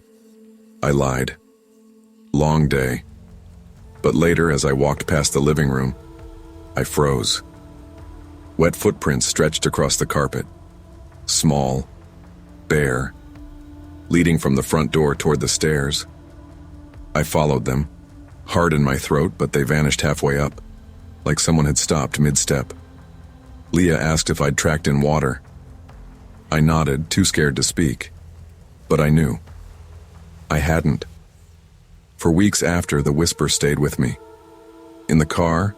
I lied. Long day. But later, as I walked past the living room, I froze. Wet footprints stretched across the carpet. Small, bare, leading from the front door toward the stairs. I followed them, hard in my throat, but they vanished halfway up, like someone had stopped mid-step. Leah asked if I'd tracked in water. I nodded, too scared to speak, but I knew. I hadn't. For weeks after, the whisper stayed with me. In the car,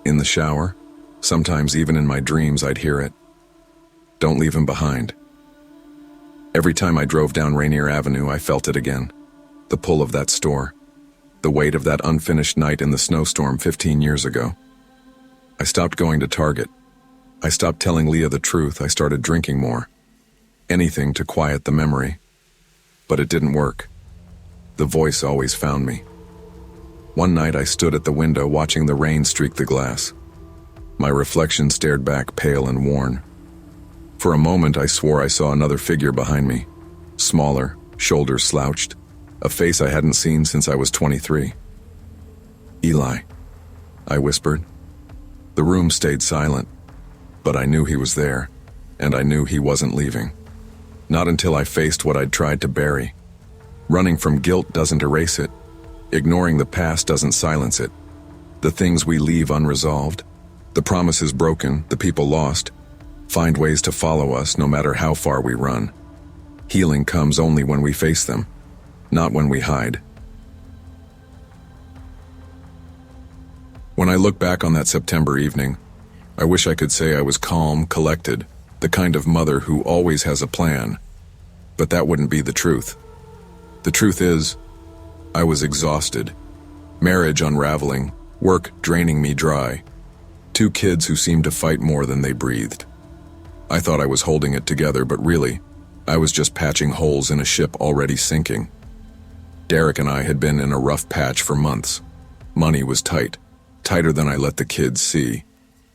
in the shower, sometimes even in my dreams I'd hear it. Don't leave him behind. Every time I drove down Rainier Avenue, I felt it again. The pull of that store. The weight of that unfinished night in the snowstorm 15 years ago. I stopped going to Target. I stopped telling Leah the truth. I started drinking more. Anything to quiet the memory. But it didn't work. The voice always found me. One night I stood at the window watching the rain streak the glass. My reflection stared back, pale and worn. For a moment I swore I saw another figure behind me. Smaller, shoulders slouched, a face I hadn't seen since I was 23. Eli, I whispered. The room stayed silent, but I knew he was there, and I knew he wasn't leaving. Not until I faced what I'd tried to bury. Running from guilt doesn't erase it. Ignoring the past doesn't silence it. The things we leave unresolved, the promises broken, the people lost, find ways to follow us no matter how far we run. Healing comes only when we face them, not when we hide. When I look back on that September evening, I wish I could say I was calm, collected, the kind of mother who always has a plan. But that wouldn't be the truth. The truth is, I was exhausted. Marriage unraveling, work draining me dry. 2 kids who seemed to fight more than they breathed. I thought I was holding it together, but really, I was just patching holes in a ship already sinking. Derek and I had been in a rough patch for months. Money was tight, tighter than I let the kids see.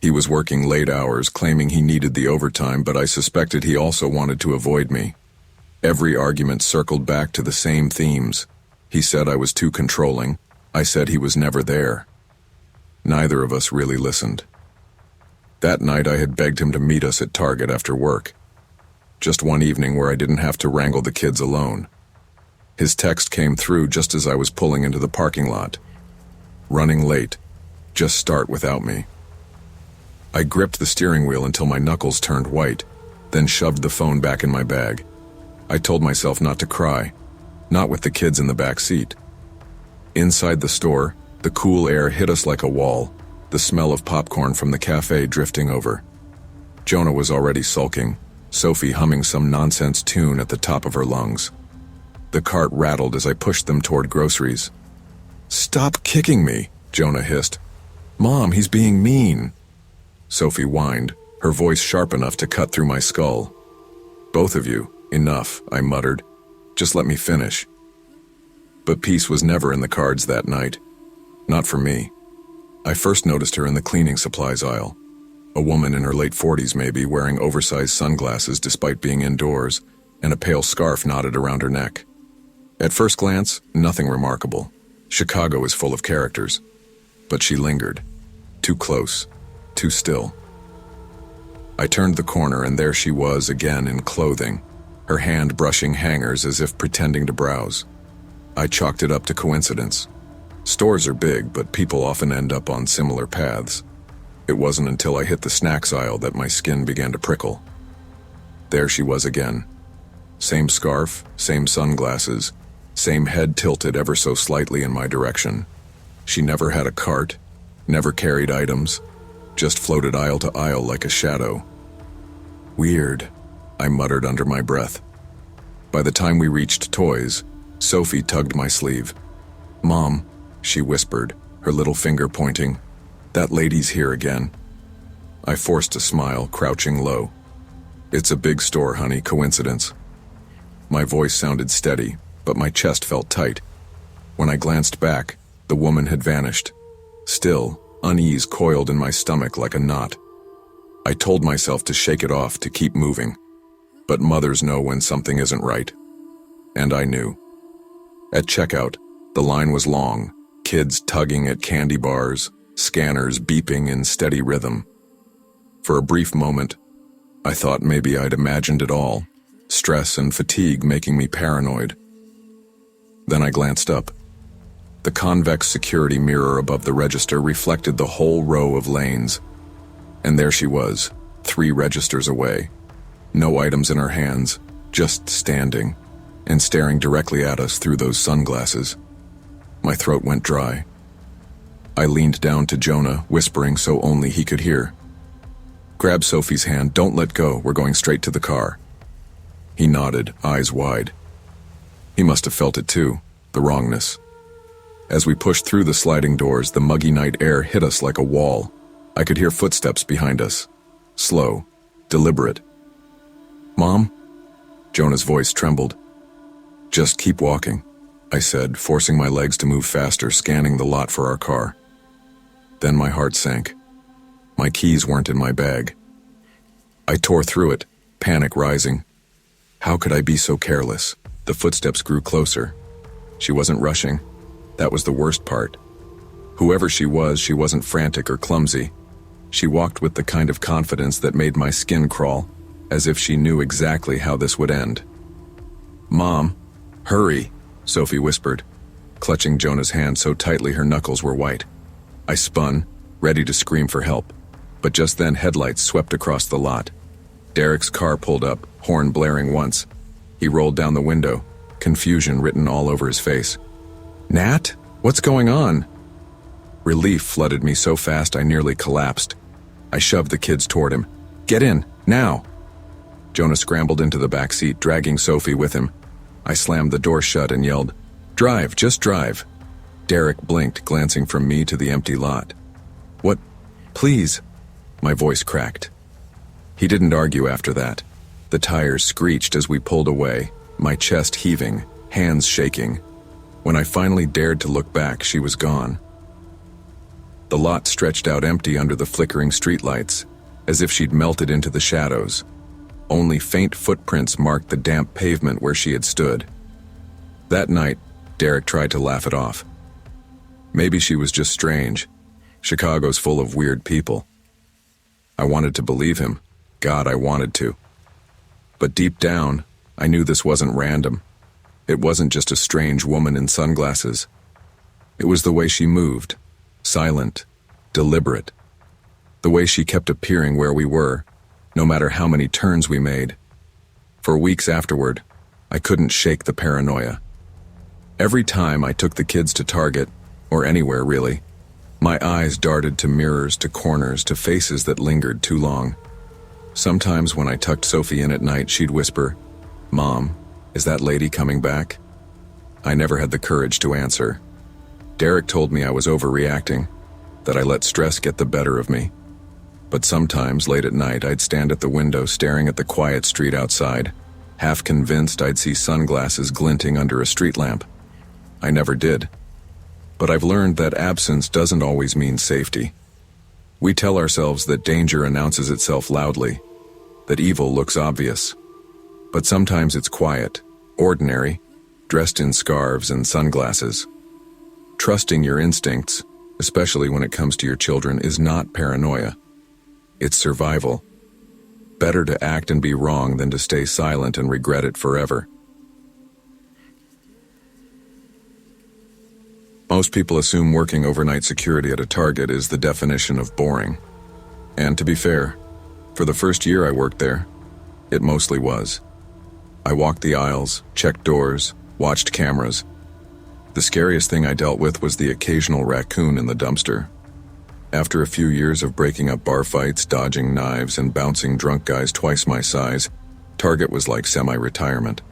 He was working late hours, claiming he needed the overtime, but I suspected he also wanted to avoid me. Every argument circled back to the same themes. He said I was too controlling. I said he was never there. Neither of us really listened. That night I had begged him to meet us at Target after work. Just one evening where I didn't have to wrangle the kids alone. His text came through just as I was pulling into the parking lot. Running late. Just start without me. I gripped the steering wheel until my knuckles turned white, then shoved the phone back in my bag. I told myself not to cry, not with the kids in the back seat. Inside the store, the cool air hit us like a wall, the smell of popcorn from the cafe drifting over. Jonah was already sulking, Sophie humming some nonsense tune at the top of her lungs. The cart rattled as I pushed them toward groceries. "Stop kicking me," Jonah hissed. "Mom, he's being mean." Sophie whined, her voice sharp enough to cut through my skull. "Both of you, enough," I muttered. "Just let me finish." But peace was never in the cards that night. Not for me. I first noticed her in the cleaning supplies aisle. A woman in her late 40s maybe, wearing oversized sunglasses despite being indoors, and a pale scarf knotted around her neck. At first glance, nothing remarkable. Chicago is full of characters. But she lingered. Too close. Too still. I turned the corner and there she was again in clothing, her hand brushing hangers as if pretending to browse. I chalked it up to coincidence. Stores are big, but people often end up on similar paths. It wasn't until I hit the snacks aisle that my skin began to prickle. There she was again. Same scarf, same sunglasses, same head tilted ever so slightly in my direction. She never had a cart, never carried items, just floated aisle to aisle like a shadow. "Weird," I muttered under my breath. By the time we reached toys, Sophie tugged my sleeve. "Mom," she whispered, her little finger pointing, "that lady's here again." I forced a smile, crouching low. "It's a big store, honey, coincidence." My voice sounded steady, but my chest felt tight. When I glanced back, the woman had vanished. Still, unease coiled in my stomach like a knot. I told myself to shake it off, to keep moving. But mothers know when something isn't right. And I knew. At checkout, the line was long, kids tugging at candy bars, scanners beeping in steady rhythm. For a brief moment, I thought maybe I'd imagined it all, stress and fatigue making me paranoid. Then I glanced up. The convex security mirror above the register reflected the whole row of lanes. And there she was, 3 registers away. No items in her hands, just standing, and staring directly at us through those sunglasses. My throat went dry. I leaned down to Jonah, whispering so only he could hear. "Grab Sophie's hand, don't let go, we're going straight to the car." He nodded, eyes wide. He must have felt it too, the wrongness. As we pushed through the sliding doors, the muggy night air hit us like a wall. I could hear footsteps behind us. Slow, deliberate. "Mom?" Jonah's voice trembled. "Just keep walking," I said, forcing my legs to move faster, scanning the lot for our car. Then my heart sank. My keys weren't in my bag. I tore through it, panic rising. How could I be so careless? The footsteps grew closer. She wasn't rushing. That was the worst part. Whoever she wasn't frantic or clumsy. She walked with the kind of confidence that made my skin crawl, as if she knew exactly how this would end. "Mom, hurry," Sophie whispered, clutching Jonah's hand so tightly her knuckles were white. I spun, ready to scream for help, but just then headlights swept across the lot. Derek's car pulled up, horn blaring once. He rolled down the window, confusion written all over his face. "Nat, what's going on?" Relief flooded me so fast I nearly collapsed. I shoved the kids toward him. "Get in, now!" Jonah scrambled into the back seat, dragging Sophie with him. I slammed the door shut and yelled, "Drive, just drive." Derek blinked, glancing from me to the empty lot. "What? Please." My voice cracked. He didn't argue after that. The tires screeched as we pulled away, my chest heaving, hands shaking. When I finally dared to look back, she was gone. The lot stretched out empty under the flickering streetlights, as if she'd melted into the shadows. Only faint footprints marked the damp pavement where she had stood. That night, Derek tried to laugh it off. Maybe she was just strange. Chicago's full of weird people. I wanted to believe him. God, I wanted to. But deep down, I knew this wasn't random. It wasn't just a strange woman in sunglasses. It was the way she moved, silent, deliberate. The way she kept appearing where we were, no matter how many turns we made. For weeks afterward, I couldn't shake the paranoia. Every time I took the kids to Target, or anywhere really, my eyes darted to mirrors, to corners, to faces that lingered too long. Sometimes when I tucked Sophie in at night, she'd whisper, "Mom, is that lady coming back?" I never had the courage to answer. Derek told me I was overreacting, that I let stress get the better of me. But sometimes, late at night, I'd stand at the window staring at the quiet street outside, half convinced I'd see sunglasses glinting under a street lamp. I never did. But I've learned that absence doesn't always mean safety. We tell ourselves that danger announces itself loudly, that evil looks obvious. But sometimes it's quiet, ordinary, dressed in scarves and sunglasses. Trusting your instincts, especially when it comes to your children, is not paranoia. It's survival. Better to act and be wrong than to stay silent and regret it forever. Most people assume working overnight security at a Target is the definition of boring. And to be fair, for the first year I worked there, it mostly was. I walked the aisles, checked doors, watched cameras. The scariest thing I dealt with was the occasional raccoon in the dumpster. After a few years of breaking up bar fights, dodging knives, and bouncing drunk guys twice my size, Target was like semi-retirement.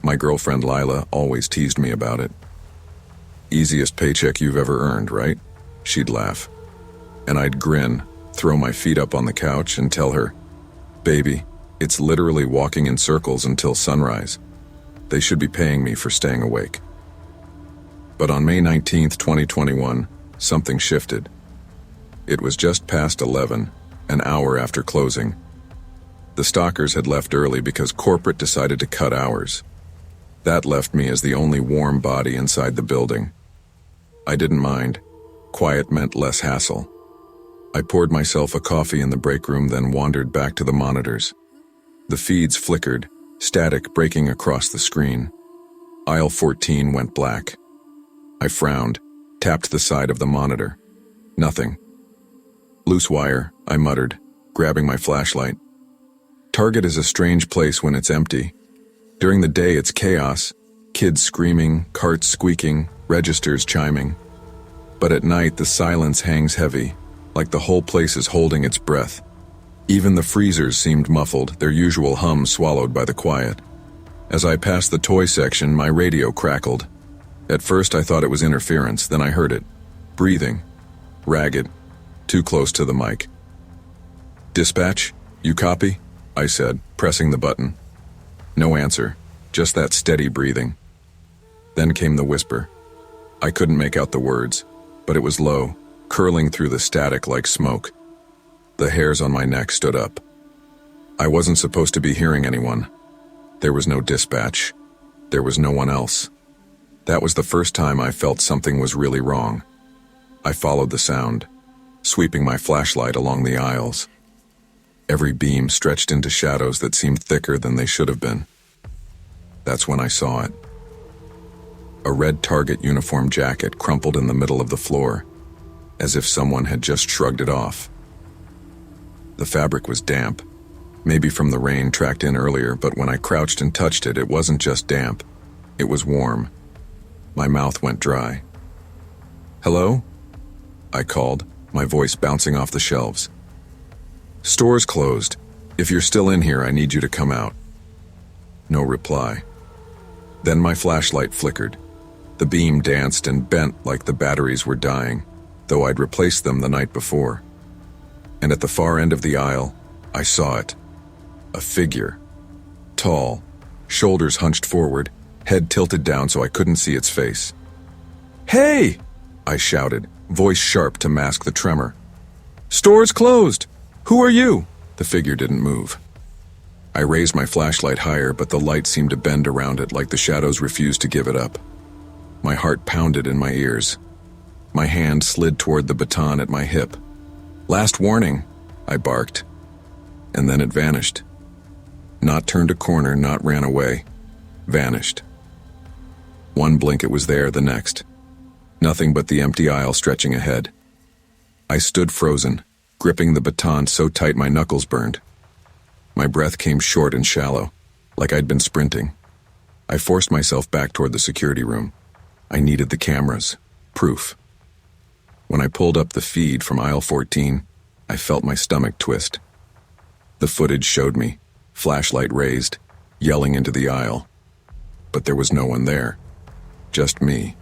My girlfriend Lila always teased me about it. "Easiest paycheck you've ever earned, right?" She'd laugh. And I'd grin, throw my feet up on the couch, and tell her, "Baby, it's literally walking in circles until sunrise. They should be paying me for staying awake." But on May 19th, 2021, something shifted. It was just past 11, an hour after closing. The stalkers had left early because corporate decided to cut hours. That left me as the only warm body inside the building. I didn't mind. Quiet meant less hassle. I poured myself a coffee in the break room, then wandered back to the monitors. The feeds flickered, static breaking across the screen. Aisle 14 went black. I frowned, tapped the side of the monitor. Nothing. "Loose wire," I muttered, grabbing my flashlight. Target is a strange place when it's empty. During the day it's chaos, kids screaming, carts squeaking, registers chiming. But at night the silence hangs heavy, like the whole place is holding its breath. Even the freezers seemed muffled, their usual hum swallowed by the quiet. As I passed the toy section, my radio crackled. At first I thought it was interference, then I heard it. Breathing. Ragged. Too close to the mic. "Dispatch, you copy?" I said, pressing the button. No answer, just that steady breathing. Then came the whisper. I couldn't make out the words, but it was low, curling through the static like smoke. The hairs on my neck stood up. I wasn't supposed to be hearing anyone. There was no dispatch. There was no one else. That was the first time I felt something was really wrong. I followed the sound, sweeping my flashlight along the aisles. Every beam stretched into shadows that seemed thicker than they should have been. That's when I saw it. A red Target uniform jacket crumpled in the middle of the floor, as if someone had just shrugged it off. The fabric was damp, maybe from the rain tracked in earlier, but when I crouched and touched it, it wasn't just damp. It was warm. My mouth went dry. "Hello?" I called, my voice bouncing off the shelves. "Store's closed. If you're still in here, I need you to come out." No reply. Then my flashlight flickered. The beam danced and bent like the batteries were dying, though I'd replaced them the night before. And at the far end of the aisle, I saw it. A figure. Tall, shoulders hunched forward, head tilted down so I couldn't see its face. "Hey!" I shouted, voice sharp to mask the tremor. "Store's closed! Who are you?" The figure didn't move. I raised my flashlight higher, but the light seemed to bend around it like the shadows refused to give it up. My heart pounded in my ears. My hand slid toward the baton at my hip. "Last warning," I barked. And then it vanished. Not turned a corner, not ran away. Vanished. One blink it was there, the next. Nothing but the empty aisle stretching ahead. I stood frozen, gripping the baton so tight my knuckles burned. My breath came short and shallow, like I'd been sprinting. I forced myself back toward the security room. I needed the cameras. Proof. When I pulled up the feed from aisle 14, I felt my stomach twist. The footage showed me, flashlight raised, yelling into the aisle. But there was no one there. Just me.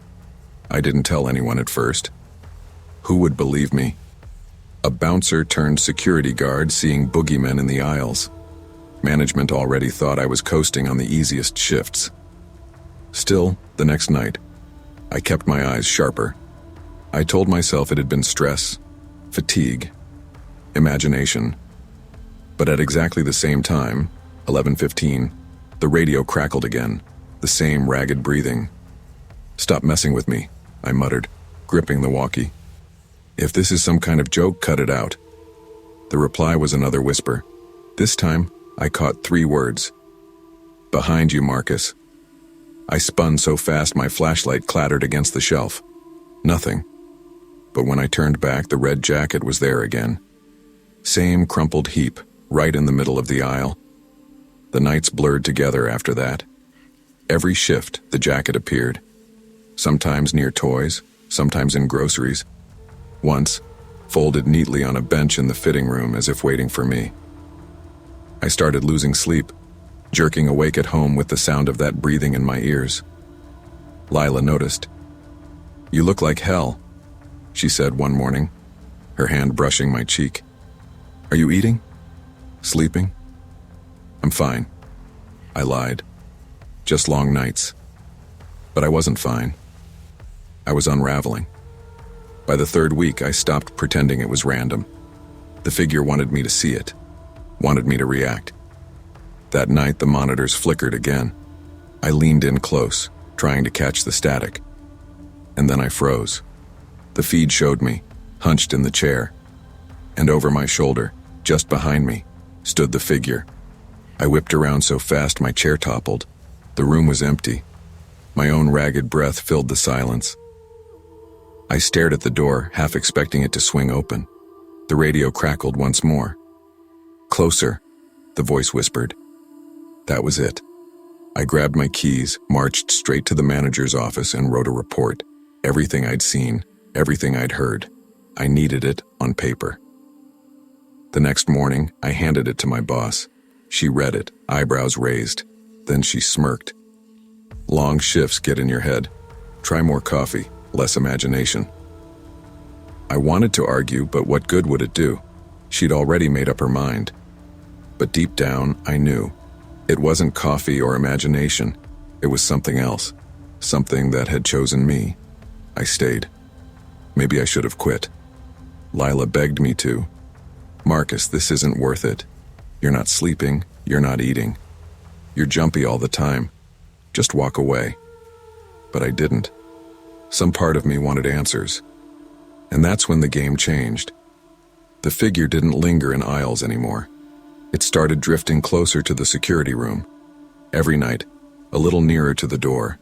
I didn't tell anyone at first. Who would believe me? A bouncer turned security guard seeing boogeymen in the aisles. Management already thought I was coasting on the easiest shifts. Still, the next night, I kept my eyes sharper. I told myself it had been stress, fatigue, imagination. But at exactly the same time, 11:15, the radio crackled again, the same ragged breathing. "Stop messing with me," I muttered, gripping the walkie. "If this is some kind of joke, cut it out." The reply was another whisper. This time, I caught 3 words. "Behind you, Marcus." I spun so fast my flashlight clattered against the shelf. Nothing. But when I turned back, the red jacket was there again. Same crumpled heap, right in the middle of the aisle. The nights blurred together after that. Every shift, the jacket appeared. Sometimes near toys, sometimes in groceries. Once, folded neatly on a bench in the fitting room as if waiting for me. I started losing sleep, jerking awake at home with the sound of that breathing in my ears. Lila noticed. "You look like hell," she said one morning, her hand brushing my cheek. "Are you eating? Sleeping?" "I'm fine," I lied. "Just long nights." But I wasn't fine. I was unraveling. By the 3rd week, I stopped pretending it was random. The figure wanted me to see it, wanted me to react. That night, the monitors flickered again. I leaned in close, trying to catch the static. And then I froze. The feed showed me, hunched in the chair. And over my shoulder, just behind me, stood the figure. I whipped around so fast my chair toppled. The room was empty. My own ragged breath filled the silence. I stared at the door, half expecting it to swing open. The radio crackled once more. "Closer," the voice whispered. That was it. I grabbed my keys, marched straight to the manager's office, and wrote a report. Everything I'd seen, everything I'd heard. I needed it on paper. The next morning, I handed it to my boss. She read it, eyebrows raised. Then she smirked. "Long shifts get in your head. Try more coffee, less imagination." I wanted to argue, but what good would it do? She'd already made up her mind. But deep down, I knew. It wasn't coffee or imagination. It was something else. Something that had chosen me. I stayed. Maybe I should have quit. Lila begged me to. "Marcus, this isn't worth it. You're not sleeping. You're not eating. You're jumpy all the time. Just walk away." But I didn't. Some part of me wanted answers. And that's when the game changed. The figure didn't linger in aisles anymore. It started drifting closer to the security room. Every night, a little nearer to the door.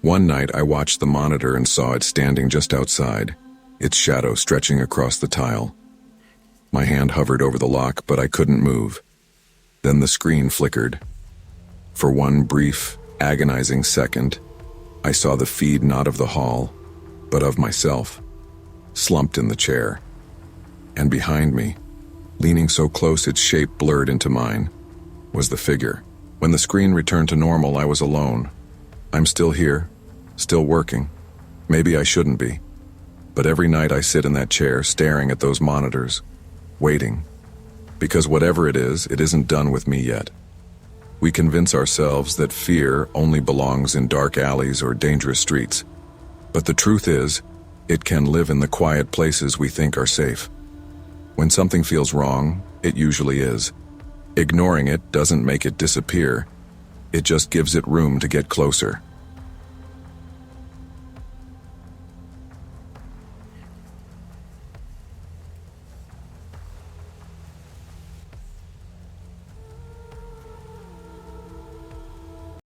One night I watched the monitor and saw it standing just outside, its shadow stretching across the tile. My hand hovered over the lock, but I couldn't move. Then the screen flickered. For one brief, agonizing second, I saw the feed not of the hall, but of myself, slumped in the chair. And behind me, leaning so close its shape blurred into mine, was the figure. When the screen returned to normal, I was alone. I'm still here, still working. Maybe I shouldn't be. But every night I sit in that chair staring at those monitors, waiting. Because whatever it isn't done with me yet. We convince ourselves that fear only belongs in dark alleys or dangerous streets. But the truth is, it can live in the quiet places we think are safe. When something feels wrong, it usually is. Ignoring it doesn't make it disappear. It just gives it room to get closer.